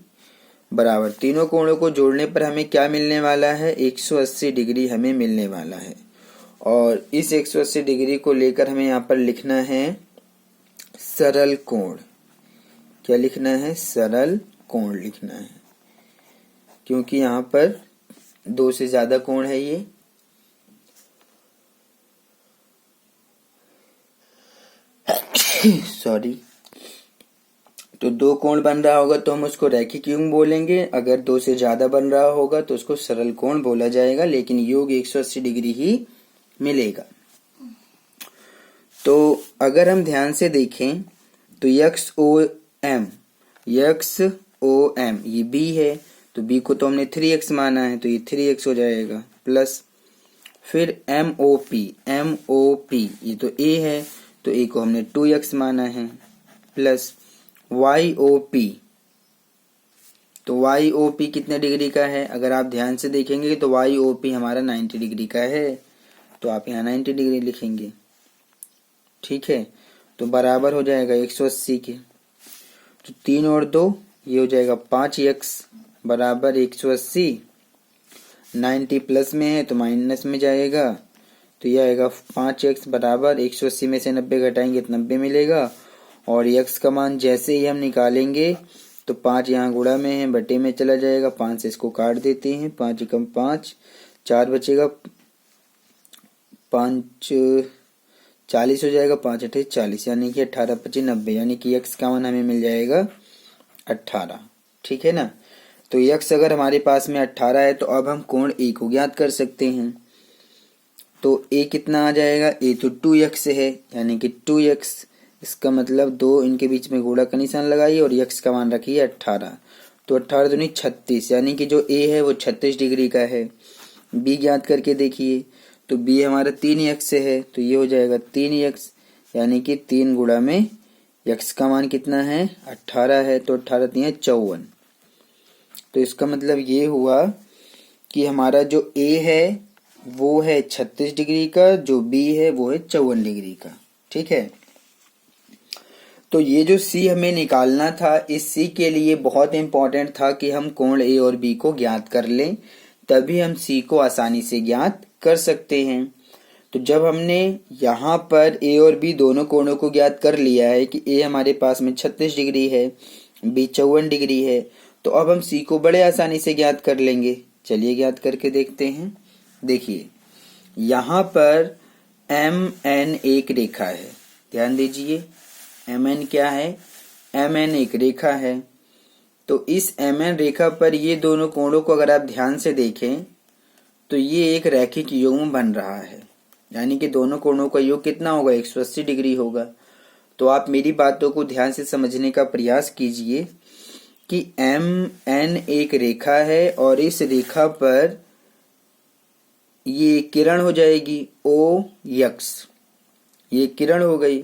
बराबर, तीनों कोणों को जोड़ने पर हमें क्या मिलने वाला है? 180 डिग्री हमें मिलने वाला है। और इस 180 डिग्री को लेकर हमें यहाँ पर लिखना है सरल कोण। क्या लिखना है? सरल कोण लिखना है, क्योंकि यहाँ पर 2 से ज्यादा कोण है ये। सॉरी, तो 2 कोण बन रहा होगा तो हम उसको रैखिक युग्म बोलेंगे, अगर 2 से ज्यादा बन रहा होगा तो उसको सरल कोण बोला जाएगा, लेकिन योग 180 डिग्री ही मिलेगा। तो अगर हम ध्यान से देखें तो एक्स ओ एम ये B है, तो B को तो हमने 3x माना है, तो ये 3x हो जाएगा, प्लस फिर एम ओ पी ये तो A है, तो A को हमने 2x माना है, प्लस वाई ओ पी, तो वाई ओ पी कितने डिग्री का है? अगर आप ध्यान से देखेंगे तो वाई ओ पी हमारा 90 डिग्री का है। तो आप यहाँ 90 डिग्री लिखेंगे। ठीक है, तो बराबर हो जाएगा 180 के। तो 3 और 2 ये हो जाएगा 5x बराबर 180। 90 प्लस में है तो माइनस में जाएगा, तो यह आएगा 5x बराबर 180 में से 90 घटाएंगे तो 90 मिलेगा। और x का मान जैसे ही हम निकालेंगे तो 5 यहाँ गुणा में है, बटे में चला जाएगा। 5 से इसको काट देते हैं, 5 एकम 5, 4 बचेगा, 5 40 हो जाएगा, 5 अठे 40, यानी कि 18 पचे 90, यानी कि x का मान हमें मिल जाएगा 18। ठीक है ना। तो x अगर हमारे पास में 18 है तो अब हम कोण A को ज्ञात कर सकते हैं। तो A कितना आ जाएगा, A तो 2x है, यानी कि 2x, इसका मतलब 2 इनके बीच में गुणा का निशान लगाइए और x का मान रखिए 18। तो 18 दूनी 36, यानी कि जो A है वो 36 डिग्री का है। B ज्ञात करके देखिए, तो B हमारा 3x है, तो ये हो जाएगा 3x, यानी कि 3 गुणा में x का मान कितना है 18 है, तो 18 3 54। तो इसका मतलब ये हुआ कि हमारा जो A है वो है 36 डिग्री का, जो B है वो है 54 डिग्री का। ठीक है, तो ये जो C हमें निकालना था, इस C के लिए बहुत इंपॉर्टेंट था कि हम कोण A और B को ज्ञात कर लें, तभी हम C को आसानी से ज्ञात कर सकते हैं। तो जब हमने यहाँ पर A और B दोनों कोणों को ज्ञात कर लिया है कि A हमारे पास में 36 डिग्री है, B 54 डिग्री है, तो अब हम C को बड़े आसानी से ज्ञात कर लेंगे। चलिए ज्ञात करके देखते हैं। देखिए यहाँ पर MN एक रेखा है, ध्यान दीजिए MN क्या है, MN एक रेखा है। तो इस MN रेखा पर ये दोनों कोणों को अगर आप ध्यान से देखें तो ये एक रैखिक युग्म बन रहा है, यानी कि दोनों कोणों का योग कितना होगा 180 डिग्री होगा। तो आप मेरी बातों को ध्यान से समझने का प्रयास कीजिए कि MN एक रेखा है और इस रेखा पर ये किरण हो जाएगी OX, ये किरण हो गई।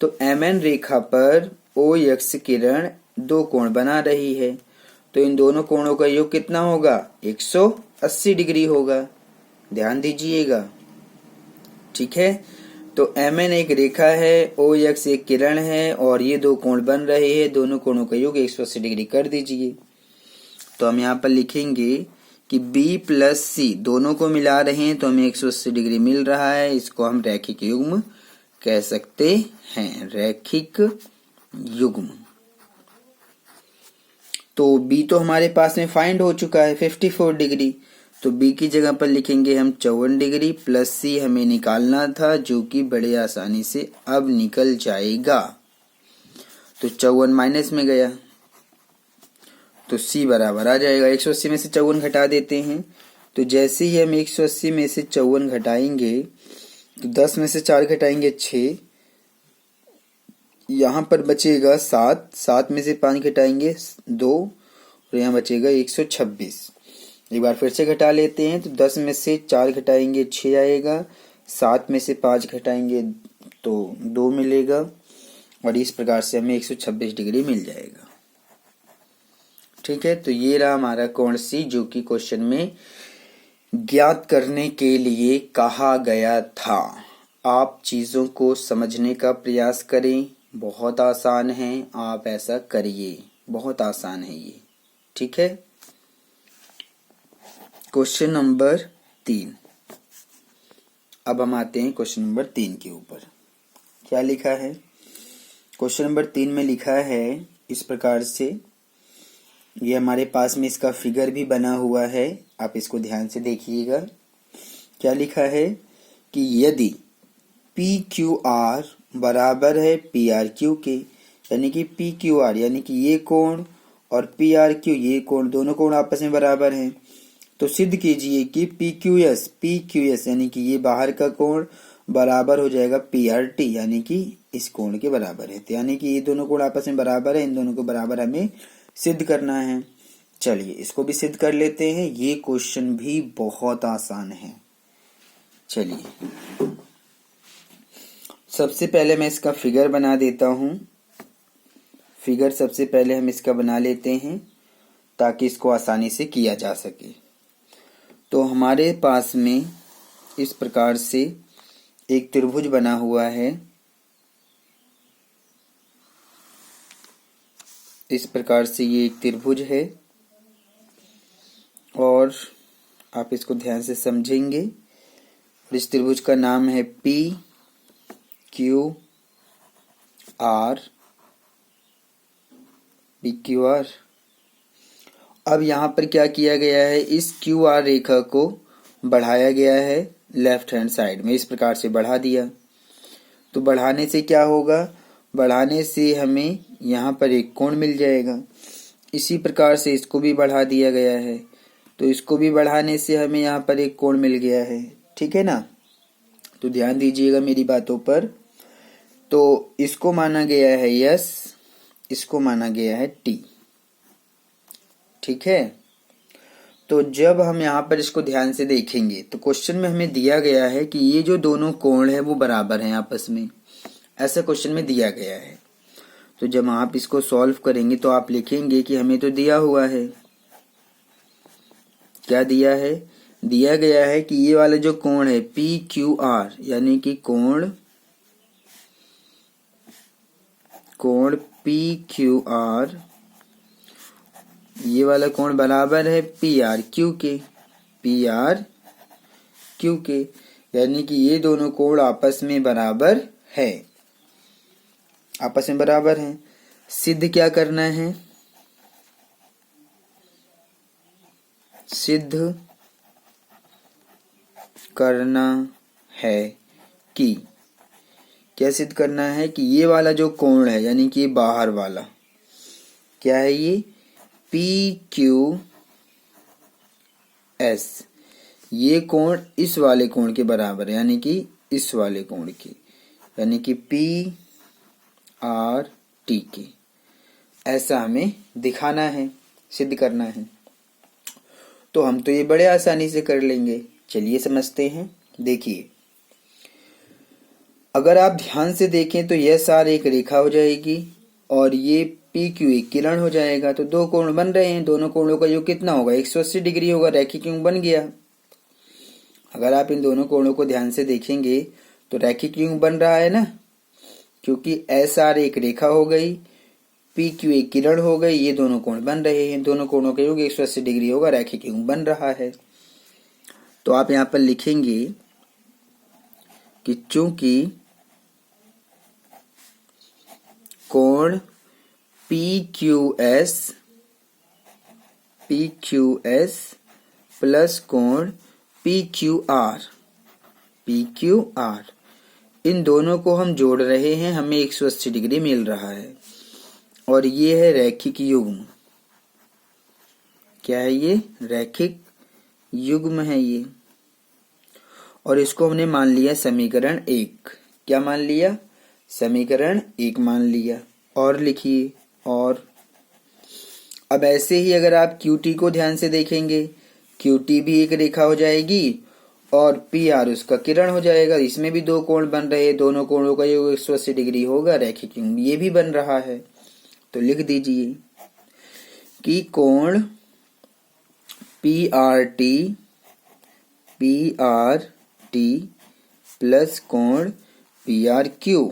तो MN रेखा पर OX किरण दो कोण बना रही है, तो इन दोनों कोणों का योग कितना होगा 180 डिग्री होगा, ध्यान दीजिएगा। ठीक है, तो MN एक रेखा है, OX एक किरण है और ये दो कोण बन रहे हैं, दोनों कोणों का योग 180 डिग्री कर दीजिए। तो हम यहाँ पर लिखेंगे कि B प्लस C दोनों को मिला रहे हैं तो हमें 180 डिग्री मिल रहा है, इसको हम रैखिक युग्म कह सकते हैं, रैखिक युग्म। तो B तो हमारे पास में फाइंड हो चुका है 54 डिग्री, तो B की जगह पर लिखेंगे हम 54 डिग्री प्लस C हमें निकालना था, जो कि बड़े आसानी से अब निकल जाएगा। तो 54 माइनस में गया तो C बराबर आ जाएगा 180 में से 54 घटा देते हैं। तो जैसे ही हम 180 में से 54 घटाएंगे तो 10 में से 4 घटाएंगे 6, यहाँ पर बचेगा 7, 7 में से 5 घटाएंगे 2 और यहाँ बचेगा 126। एक बार फिर से घटा लेते हैं, तो 10 में से 4 घटाएंगे 6 आएगा, 7 में से 5 घटाएंगे तो 2 मिलेगा और इस प्रकार से हमें 126 डिग्री मिल जाएगा। ठीक है, तो ये रहा हमारा कोण C, जो कि क्वेश्चन में ज्ञात करने के लिए कहा गया था। आप चीजों को समझने का प्रयास करें, बहुत आसान है, आप ऐसा करिए, बहुत आसान है ये। ठीक है, क्वेश्चन नंबर 3। अब हम आते हैं क्वेश्चन नंबर 3 के ऊपर। क्या लिखा है क्वेश्चन नंबर 3 में? लिखा है इस प्रकार से, ये हमारे पास में इसका फिगर भी बना हुआ है, आप इसको ध्यान से देखिएगा। क्या लिखा है कि यदि PQR बराबर है PRQ के, यानी कि PQR यानी कि ये कोण और PRQ ये कोण, दोनों कोण आपस में बराबर हैं, तो सिद्ध कीजिए कि PQS यानी कि ये बाहर का कोण बराबर हो जाएगा PRT यानी कि इस कोण के बराबर है। यानी कि ये दोनों कोण आपस में बराबर है, इन दोनों को बराबर हमें सिद्ध करना है। चलिए इसको भी सिद्ध कर लेते हैं, ये क्वेश्चन भी बहुत आसान है। चलिए सबसे पहले मैं इसका फिगर बना देता हूं। फिगर सबसे पहले हम इसका बना लेते हैं ताकि इसको आसानी से किया जा सके। तो हमारे पास में इस प्रकार से एक त्रिभुज बना हुआ है। इस प्रकार से ये एक त्रिभुज है और आप इसको ध्यान से समझेंगे। इस त्रिभुज का नाम है P Q R. P Q R. अब यहाँ पर क्या किया गया है, इस क्यू आर रेखा को बढ़ाया गया है लेफ्ट हैंड साइड में, इस प्रकार से बढ़ा दिया। तो बढ़ाने से क्या होगा, बढ़ाने से हमें यहाँ पर एक कोण मिल जाएगा। इसी प्रकार से इसको भी बढ़ा दिया गया है, तो इसको भी बढ़ाने से हमें यहाँ पर एक कोण मिल गया है। ठीक है ना। तो ध्यान दीजिएगा मेरी बातों पर। तो इसको माना गया है यस, इसको माना गया है टी। ठीक है। तो जब हम यहाँ पर इसको ध्यान से देखेंगे तो क्वेश्चन में हमें दिया गया है कि ये जो दोनों कोण है वो बराबर हैं आपस में, ऐसा क्वेश्चन में दिया गया है। तो जब आप इसको सॉल्व करेंगे तो आप लिखेंगे कि हमें तो दिया हुआ है, क्या दिया है, दिया गया है कि ये वाला जो कोण है पी क्यू आर, यानी कि कोण पी क्यू आर, ये वाला कोण बराबर है पी आर क्यू के, पी आर क्यू के, यानी कि ये दोनों कोण आपस में बराबर है, आपस में बराबर हैं। सिद्ध क्या करना है, सिद्ध करना है कि, क्या सिद्ध करना है कि ये वाला जो कोण है यानी कि बाहर वाला क्या है, ये पी क्यू एस, ये कोण इस वाले कोण के बराबर है, यानी कि इस वाले कोण के, यानी कि पी आर टी के, ऐसा हमें दिखाना है, सिद्ध करना है। तो हम तो ये बड़े आसानी से कर लेंगे। चलिए समझते हैं। देखिए, अगर आप ध्यान से देखें तो यह सार एक रेखा हो जाएगी और ये पी क्यू एक किरण हो जाएगा। तो दो कोण बन रहे हैं, दोनों कोणों का योग कितना होगा, 180 डिग्री होगा, रैखिक योग बन गया। अगर आप इन दोनों कोणों को ध्यान से देखेंगे तो रैखिक योग बन रहा है ना, क्योंकि एस आर एक रेखा हो गई, पी क्यू एक किरण हो गई, ये दोनों कोण बन रहे हैं, दोनों कोणों का योग 180 डिग्री होगा, रैखिक योग बन रहा है। तो आप यहाँ पर लिखेंगे कि चूंकि कोण पी क्यू एस प्लस कोण पी क्यू आर, इन दोनों को हम जोड़ रहे हैं, हमें 180 डिग्री मिल रहा है। और ये है रैखिक युग्म। क्या है ये, रैखिक युग्म है ये। और इसको हमने मान लिया समीकरण 1। क्या मान लिया, समीकरण 1 मान लिया। और लिखिए, और अब ऐसे ही अगर आप QT को ध्यान से देखेंगे, QT भी एक रेखा हो जाएगी और PR उसका किरण हो जाएगा। इसमें भी दो कोण बन रहे हैं, दोनों कोणों का योग 180 डिग्री होगा, रैखिक योग ये भी बन रहा है। तो लिख दीजिए कि कोण PRT प्लस कोण PRQ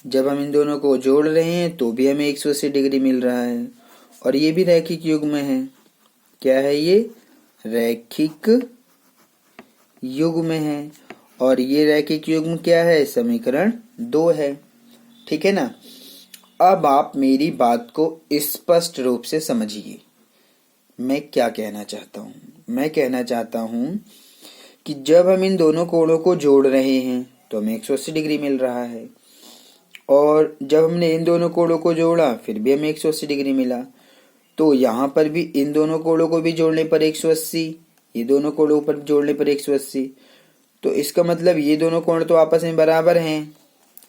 जब हम इन दोनों को जोड़ रहे हैं तो भी हमें 180 डिग्री मिल रहा है। और ये भी रैखिक युग्म है। क्या है ये, रैखिक युग्म है। और ये रैखिक युग्म क्या है, समीकरण 2 है। ठीक है ना। अब आप मेरी बात को स्पष्ट रूप से समझिए। मैं क्या कहना चाहता हूँ, मैं कहना चाहता हूँ कि जब हम इन दोनों कोणों को जोड़ रहे हैं तो हमें 180 डिग्री मिल रहा है, और जब हमने इन दोनों कोणों को जोड़ा फिर भी हमें 180 डिग्री मिला। तो यहाँ पर भी इन दोनों कोणों को भी जोड़ने पर 180, ये दोनों कोणों पर जोड़ने पर 180। तो इसका मतलब ये दोनों कोण तो आपस में बराबर हैं,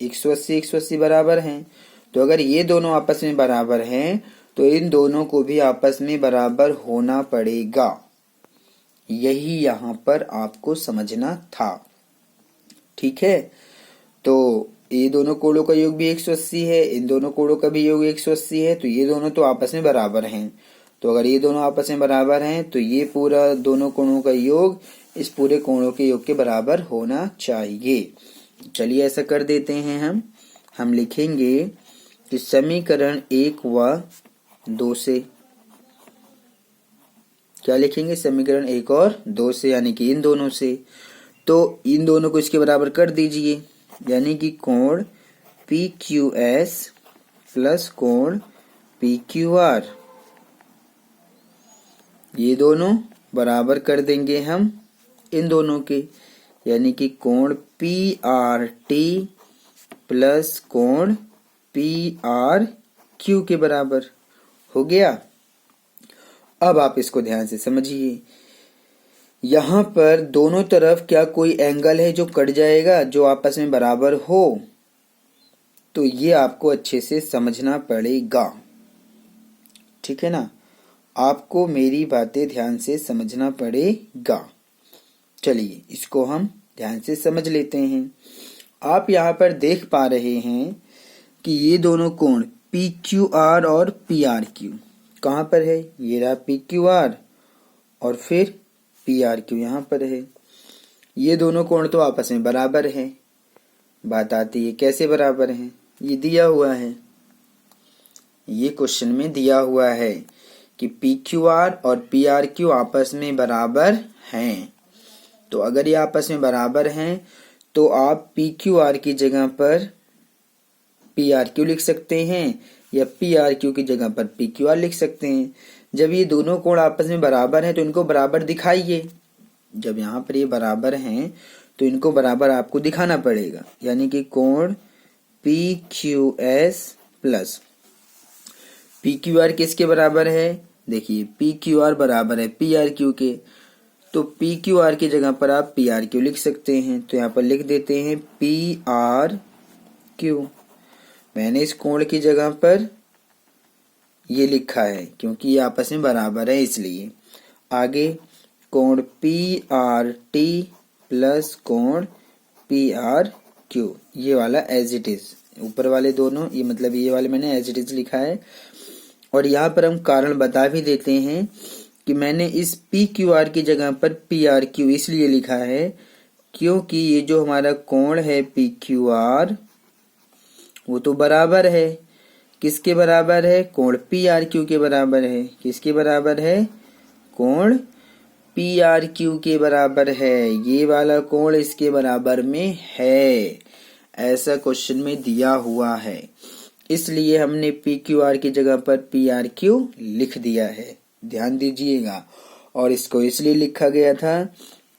180 बराबर हैं। तो अगर ये दोनों आपस में बराबर हैं तो इन दोनों को भी आपस में बराबर होना पड़ेगा। यही यहाँ पर आपको समझना था। ठीक है। तो ये दोनों कोणों का योग भी 180 है, इन दोनों कोणों का भी योग 180 है, तो ये दोनों तो आपस में बराबर हैं। तो अगर ये दोनों आपस में बराबर हैं तो ये पूरा दोनों कोणों का योग इस पूरे कोणों के योग के बराबर होना चाहिए। चलिए ऐसा कर देते हैं हम लिखेंगे कि समीकरण 1 व 2 से, क्या लिखेंगे, समीकरण 1 और 2 से, यानी कि इन दोनों से। तो इन दोनों को इसके बराबर कर दीजिए, यानी कि कोण PQS प्लस कोण PQR, ये दोनों बराबर कर देंगे हम इन दोनों के, यानी कि कोण PRT प्लस कोण PRQ के बराबर हो गया। अब आप इसको ध्यान से समझिए, यहां पर दोनों तरफ क्या कोई एंगल है जो कट जाएगा जो आपस में बराबर हो? तो ये आपको अच्छे से समझना पड़ेगा, ठीक है ना। आपको मेरी बातें ध्यान से समझना पड़ेगा। चलिए इसको हम ध्यान से समझ लेते हैं। आप यहाँ पर देख पा रहे हैं कि ये दोनों कोण PQR और PRQ कहाँ पर है? ये रहा PQR और फिर PRQ यहाँ पर है। ये दोनों कोण तो आपस में बराबर हैं। बात आती है कैसे बराबर हैं? ये दिया हुआ है, ये क्वेश्चन में दिया हुआ है कि PQR और PRQ आपस में बराबर हैं। तो अगर ये आपस में बराबर हैं तो आप PQR की जगह पर PRQ लिख सकते हैं या PRQ की जगह पर PQR लिख सकते हैं। जब ये दोनों कोण आपस में बराबर हैं तो इनको बराबर दिखाइए। जब यहाँ पर ये बराबर हैं तो इनको बराबर आपको दिखाना पड़ेगा, यानी कि कोण PQS प्लस PQR किसके बराबर है? देखिए PQR बराबर है PRQ के, तो PQR की जगह पर आप PRQ लिख सकते हैं। तो यहाँ पर लिख देते हैं PRQ। मैंने इस कोण की जगह पर ये लिखा है क्योंकि ये आपस में बराबर है इसलिए। आगे कोण PRT प्लस कोण PRQ, ये वाला एज इट इज, ऊपर वाले दोनों ये मतलब ये वाले मैंने एज इट इज लिखा है। और यहाँ पर हम कारण बता भी देते हैं कि मैंने इस PQR की जगह पर PRQ इसलिए लिखा है क्योंकि ये जो हमारा कोण है PQR वो तो बराबर है, किसके बराबर है? कोण PRQ के बराबर है। किसके बराबर है? कोण PRQ के बराबर है। ये वाला कोण इसके बराबर में है, ऐसा क्वेश्चन में दिया हुआ है, इसलिए हमने PQR की जगह पर PRQ लिख दिया है। ध्यान दीजिएगा। और इसको इसलिए लिखा गया था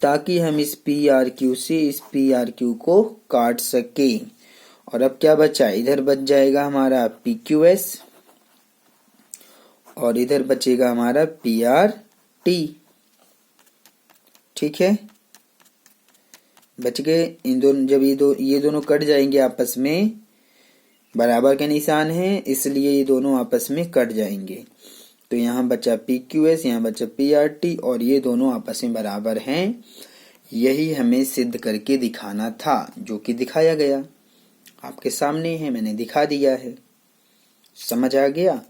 ताकि हम इस PRQ से इस PRQ को काट सकें। और अब क्या बचा? इधर बच जाएगा हमारा PQS और इधर बचेगा हमारा PRT, ठीक है। बच गए इन दोनों। जब ये दोनों कट जाएंगे आपस में, बराबर के निशान है इसलिए ये दोनों आपस में कट जाएंगे। तो यहाँ बचा PQS, यहाँ बचा PRT और ये दोनों आपस में बराबर हैं। यही हमें सिद्ध करके दिखाना था, जो कि दिखाया गया। आपके सामने है, मैंने दिखा दिया है। समझ आ गया?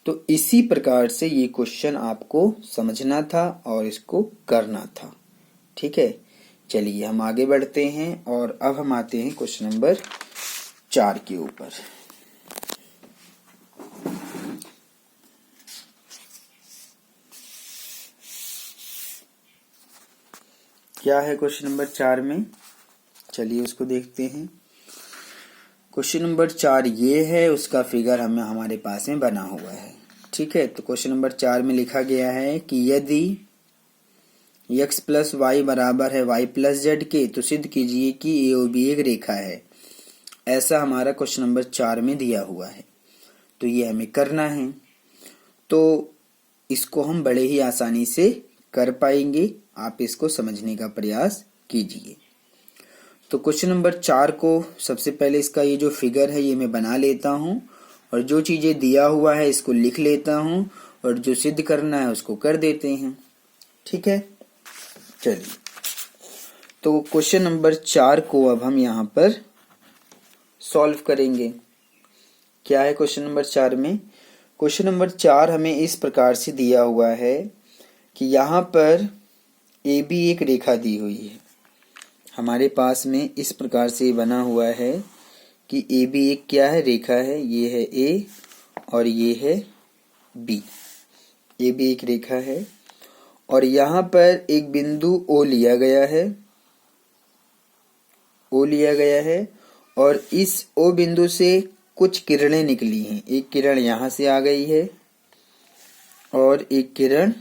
तो इसी प्रकार से ये क्वेश्चन आपको समझना था और इसको करना था, ठीक है। चलिए हम आगे बढ़ते हैं और अब हम आते हैं क्वेश्चन नंबर 4 के ऊपर। क्या है क्वेश्चन नंबर 4 में? चलिए उसको देखते हैं। क्वेश्चन नंबर 4 ये है, उसका फिगर हमारे पास में बना हुआ है, ठीक है। तो क्वेश्चन नंबर 4 में लिखा गया है कि यदि x प्लस वाई बराबर है y प्लस जेड के, तो सिद्ध कीजिए कि ए और बी एक रेखा है। ऐसा हमारा क्वेश्चन नंबर 4 में दिया हुआ है। तो ये हमें करना है, तो इसको हम बड़े ही आसानी से कर पाएंगे। आप इसको समझने का प्रयास कीजिए। तो क्वेश्चन नंबर 4 को सबसे पहले इसका ये जो फिगर है ये मैं बना लेता हूँ और जो चीजें दिया हुआ है इसको लिख लेता हूँ और जो सिद्ध करना है उसको कर देते हैं, ठीक है। चलिए तो क्वेश्चन नंबर 4 को अब हम यहाँ पर सॉल्व करेंगे। क्या है क्वेश्चन नंबर 4 में? क्वेश्चन नंबर 4 हमें इस प्रकार से दिया हुआ है कि यहाँ पर ए बी एक रेखा दी हुई है। हमारे पास में इस प्रकार से बना हुआ है कि ए बी एक क्या है? रेखा है। ये है ए और ये है बी। ए बी एक रेखा है और यहाँ पर एक बिंदु ओ लिया गया है। ओ लिया गया है और इस ओ बिंदु से कुछ किरणें निकली हैं। एक किरण यहाँ से आ गई है और एक किरण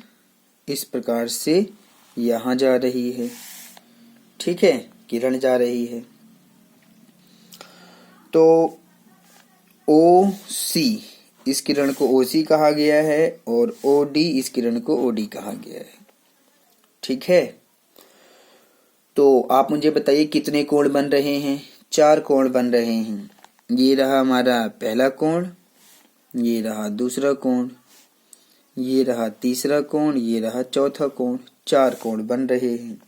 इस प्रकार से यहाँ जा रही है। ठीक है, किरण जा रही है। तो ओ सी, इस किरण को ओ सी कहा गया है और ओ डी, इस किरण को ओ डी कहा गया है। ठीक है, तो आप मुझे बताइए कितने कोण बन रहे हैं? 4 कोण बन रहे हैं। ये रहा हमारा पहला कोण, ये रहा दूसरा कोण, ये रहा तीसरा कोण, ये रहा चौथा कोण। 4 कोण बन रहे हैं।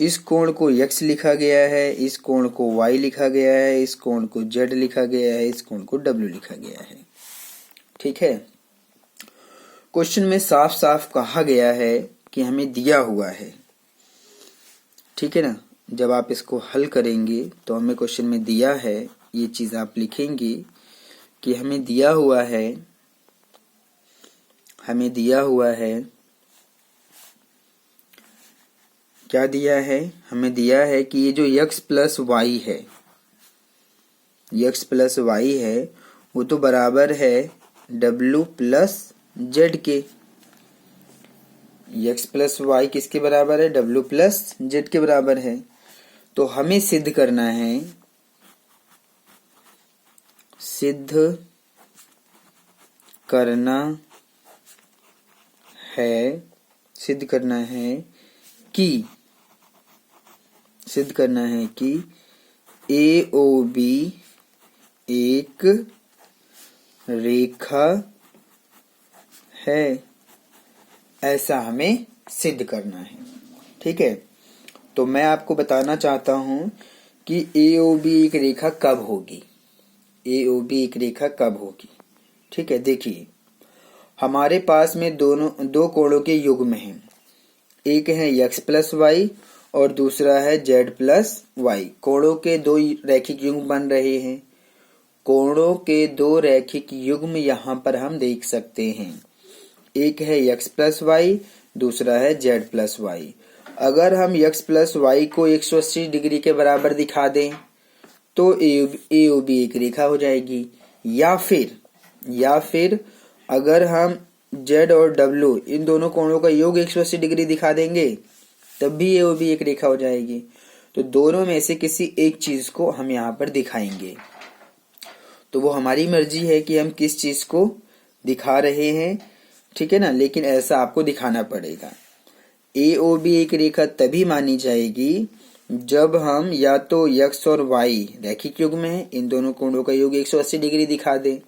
इस कोण को x लिखा गया है, इस कोण को y लिखा गया है, इस कोण को z लिखा गया है, इस कोण को w लिखा गया है। ठीक है, क्वेश्चन में साफ साफ कहा गया है कि हमें दिया हुआ है। ठीक है ना, जब आप इसको हल करेंगे तो हमें क्वेश्चन में दिया है, ये चीज आप लिखेंगे कि हमें दिया हुआ है, हमें दिया हुआ है, क्या दिया है? हमें दिया है कि ये जो x प्लस वाई है, x प्लस वाई है, वो तो बराबर है w प्लस जेड के। x प्लस वाई किसके बराबर है? w प्लस जेड के बराबर है। तो हमें सिद्ध करना है, सिद्ध करना है, सिद्ध करना है कि, सिद्ध करना है कि ए ओ बी एक रेखा है, ऐसा हमें सिद्ध करना है। ठीक है, तो मैं आपको बताना चाहता हूं कि ए ओ बी एक रेखा कब होगी, ए ओ बी एक रेखा कब होगी। ठीक है, देखिए हमारे पास में दो कोणों के युग्म हैं। एक है x प्लस वाई और दूसरा है z प्लस वाई। कोणों के 2 रैखिक युग्म बन रहे हैं। कोणों के 2 रैखिक युग्म यहाँ पर हम देख सकते हैं। एक है x प्लस वाई, दूसरा है z प्लस वाई। अगर हम x प्लस वाई को 180 डिग्री के बराबर दिखा दें तो ए ओ बी एक रेखा हो जाएगी। या फिर अगर हम z और w इन दोनों कोणों का योग 180 डिग्री दिखा देंगे तब भी ए ओ बी एक रेखा हो जाएगी। तो दोनों में से किसी एक चीज को हम यहाँ पर दिखाएंगे। तो वो हमारी मर्जी है कि हम किस चीज को दिखा रहे हैं। ठीक है ना, लेकिन ऐसा आपको दिखाना पड़ेगा। ए ओ बी एक रेखा तभी मानी जाएगी जब हम या तो x और y रैखिक युग्म है, इन दोनों कोणों का योग 180 डिग्री दिखा दें,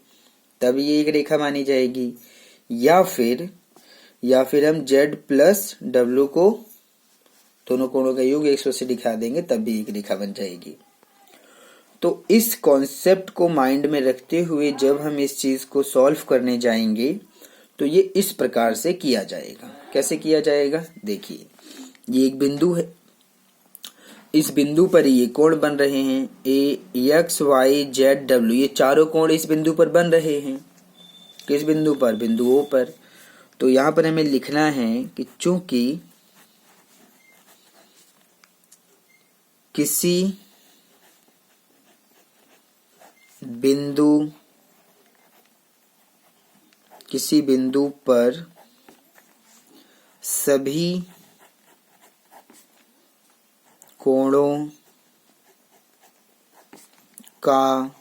तब ये एक रेखा मानी जाएगी। या फिर हम z प्लस w को दोनों कोणों का योग 180 दिखा देंगे, तब भी एक रेखा बन जाएगी। तो इस कॉन्सेप्ट को माइंड में रखते हुए जब हम इस चीज को सॉल्व करने जाएंगे तो ये इस प्रकार से किया जाएगा। कैसे किया जाएगा? देखिए, ये एक बिंदु है, इस बिंदु पर ये कोण बन रहे हैं, ए एक्स वाई जेड डब्ल्यू, ये चारों कोण इस बिंदु पर बन रहे हैं। किस बिंदु पर? बिंदु ओ पर। तो यहां पर हमें लिखना है कि चूंकि किसी बिंदु पर सभी कोणों का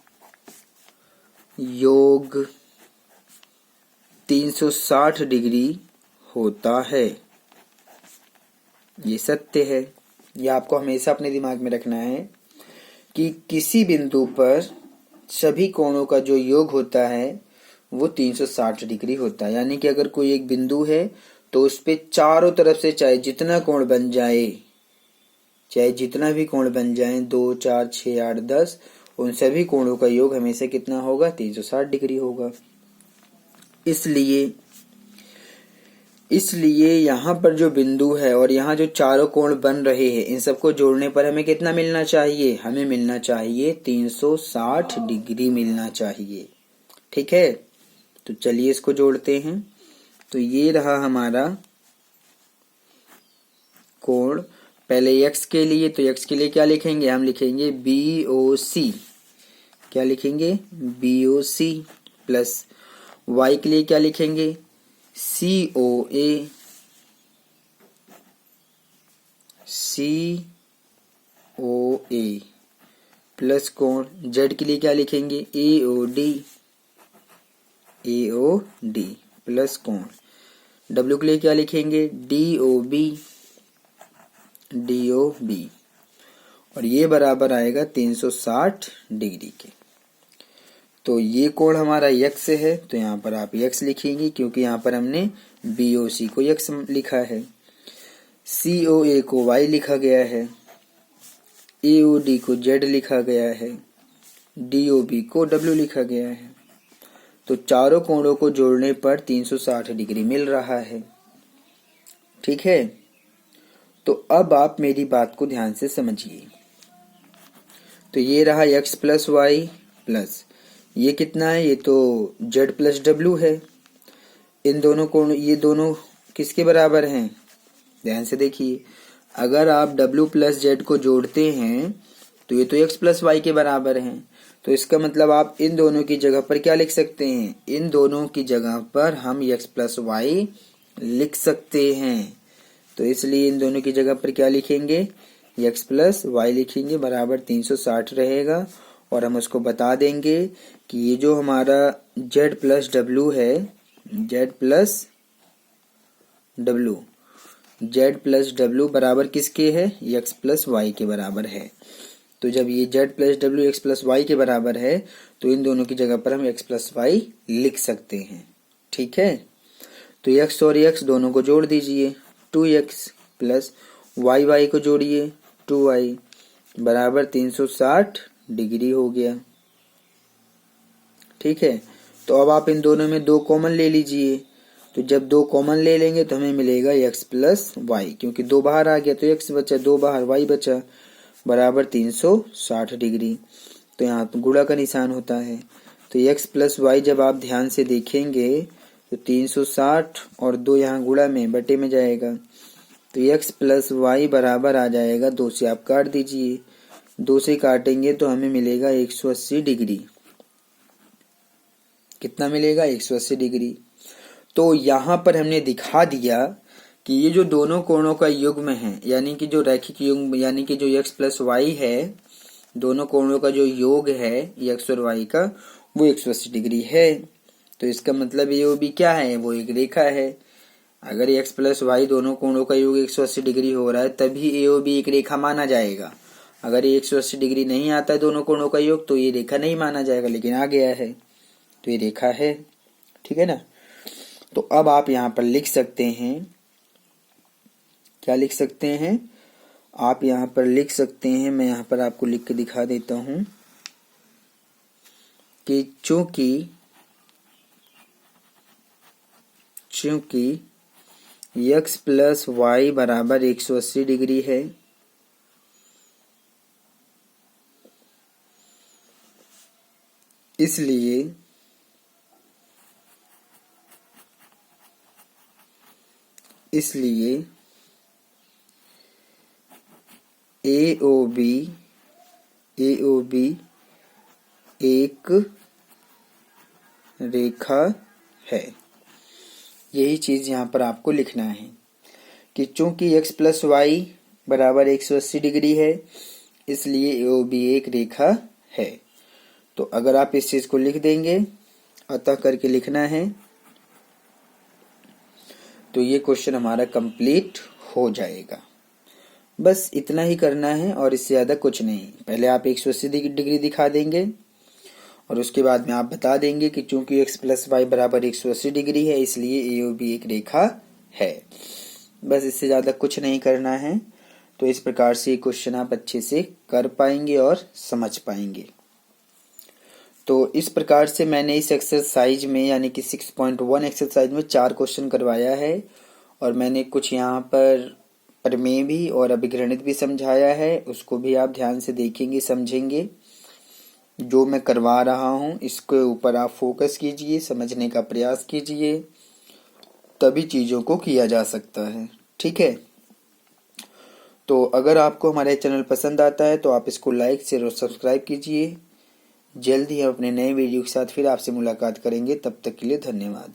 योग 360 डिग्री होता है। ये सत्य है। ये आपको हमेशा अपने दिमाग में रखना है कि किसी बिंदु पर सभी कोणों का जो योग होता है वो 360 डिग्री होता है। यानी कि अगर कोई एक बिंदु है तो उस पे चारों तरफ से चाहे जितना कोण बन जाए, चाहे जितना भी कोण बन जाए, 2, 4, 6, 8, 10, उन सभी कोणों का योग हमेशा कितना होगा, 360 डिग्री होगा। इसलिए यहाँ पर जो बिंदु है और यहाँ जो चारों कोण बन रहे हैं, इन सबको जोड़ने पर हमें कितना मिलना चाहिए, हमें मिलना चाहिए 360 डिग्री मिलना चाहिए। ठीक है, तो चलिए इसको जोड़ते हैं। तो ये रहा हमारा कोण। पहले x के लिए, तो x के लिए क्या लिखेंगे, हम लिखेंगे BOC। क्या लिखेंगे, BOC प्लस y के लिए क्या लिखेंगे, COA। प्लस कोण z के लिए क्या लिखेंगे, AOD प्लस कोण w के लिए क्या लिखेंगे, DOB। और ये बराबर आएगा 360 डिग्री के। तो ये कोण हमारा x है, तो यहाँ पर आप x लिखेंगे क्योंकि यहाँ पर हमने BOC को x लिखा है, COA को y लिखा गया है, AOD को z लिखा गया है, DOB को w लिखा गया है। तो चारों कोणों को जोड़ने पर 360 डिग्री मिल रहा है। ठीक है, तो अब आप मेरी बात को ध्यान से समझिए। तो ये रहा x प्लस वाई प्लस ये कितना है, ये तो z प्लस w है। इन दोनों कोण, ये दोनों किसके बराबर हैं, ध्यान से देखिए। अगर आप w प्लस z को जोड़ते हैं तो ये तो x प्लस वाई के बराबर हैं। तो इसका मतलब आप इन दोनों की जगह पर क्या लिख सकते हैं, इन दोनों की जगह पर हम x प्लस वाई लिख सकते हैं। तो इसलिए इन दोनों की जगह पर क्या लिखेंगे, x प्लस वाई लिखेंगे, बराबर 360 रहेगा। और हम उसको बता देंगे कि ये जो हमारा z प्लस w है, z प्लस w बराबर किसके है, x प्लस वाई के बराबर है। तो जब ये z plus w x plus y के बराबर है तो इन दोनों की जगह पर हम x प्लस वाई लिख सकते हैं। ठीक है, तो x और x दोनों को जोड़ दीजिए, 2x प्लस y को जोड़िए 2y बराबर 360 डिग्री हो गया। ठीक है, तो अब आप इन दोनों में 2 कॉमन ले लीजिए। तो जब 2 कॉमन ले लेंगे तो हमें मिलेगा x प्लस वाई, क्योंकि 2 बाहर आ गया तो x बचा, 2 बाहर y बचा, बराबर 360 डिग्री। तो यहाँ तो गुणा का निशान होता है। तो x प्लस वाई जब आप ध्यान से देखेंगे तो 360 और 2 यहाँ गुणा में बटे में जाएगा। तो x प्लस वाई बराबर आ जाएगा, 2 से आप काट दीजिए, 2 से काटेंगे तो हमें मिलेगा 180 डिग्री। कितना मिलेगा, 180 डिग्री। तो यहाँ पर हमने दिखा दिया कि ये जो दोनों कोणों का युग्म है, यानी कि जो रैखिक युग्म, यानी कि जो x प्लस वाई है, दोनों कोणों का जो योग है x और y का, वो 180 डिग्री है। तो इसका मतलब AOB क्या है, वो एक रेखा है। अगर x प्लस वाई दोनों कोणों का योग 180 डिग्री हो रहा है तभी AOB एक रेखा माना जाएगा। अगर ये 180 डिग्री नहीं आता है दोनों कोणों का योग तो ये रेखा नहीं माना जाएगा, लेकिन आ गया है तो ये रेखा है। ठीक है ना। तो अब आप यहाँ पर लिख सकते हैं, क्या लिख सकते हैं, आप यहाँ पर लिख सकते हैं, मैं यहाँ पर आपको लिख के दिखा देता हूं कि चूंकि x प्लस वाई बराबर 180 डिग्री है, इसलिए AOB एक रेखा है। यही चीज यहाँ पर आपको लिखना है कि चूंकि x प्लस वाई बराबर 180 डिग्री है इसलिए AOB एक रेखा है। तो अगर आप इस चीज को लिख देंगे, अतः करके लिखना है, तो ये क्वेश्चन हमारा कंप्लीट हो जाएगा। बस इतना ही करना है और इससे ज्यादा कुछ नहीं। पहले आप 180 डिग्री दिखा देंगे और उसके बाद में आप बता देंगे कि चूंकि x प्लस वाई बराबर 180 डिग्री है इसलिए AOB एक रेखा है। बस इससे ज्यादा कुछ नहीं करना है। तो इस प्रकार से क्वेश्चन आप अच्छे से कर पाएंगे और समझ पाएंगे। तो इस प्रकार से मैंने इस एक्सरसाइज में यानी कि 6.1 एक्सरसाइज में 4 क्वेश्चन करवाया है और मैंने कुछ यहाँ पर प्रमेय भी और अभिगणित भी समझाया है, उसको भी आप ध्यान से देखेंगे समझेंगे। जो मैं करवा रहा हूँ इसके ऊपर आप फोकस कीजिए, समझने का प्रयास कीजिए, तभी चीज़ों को किया जा सकता है। ठीक है, तो अगर आपको हमारे चैनल पसंद आता है तो आप इसको लाइक शेयर और सब्सक्राइब कीजिए। जल्द ही हम अपने नए वीडियो के साथ फिर आपसे मुलाकात करेंगे, तब तक के लिए धन्यवाद।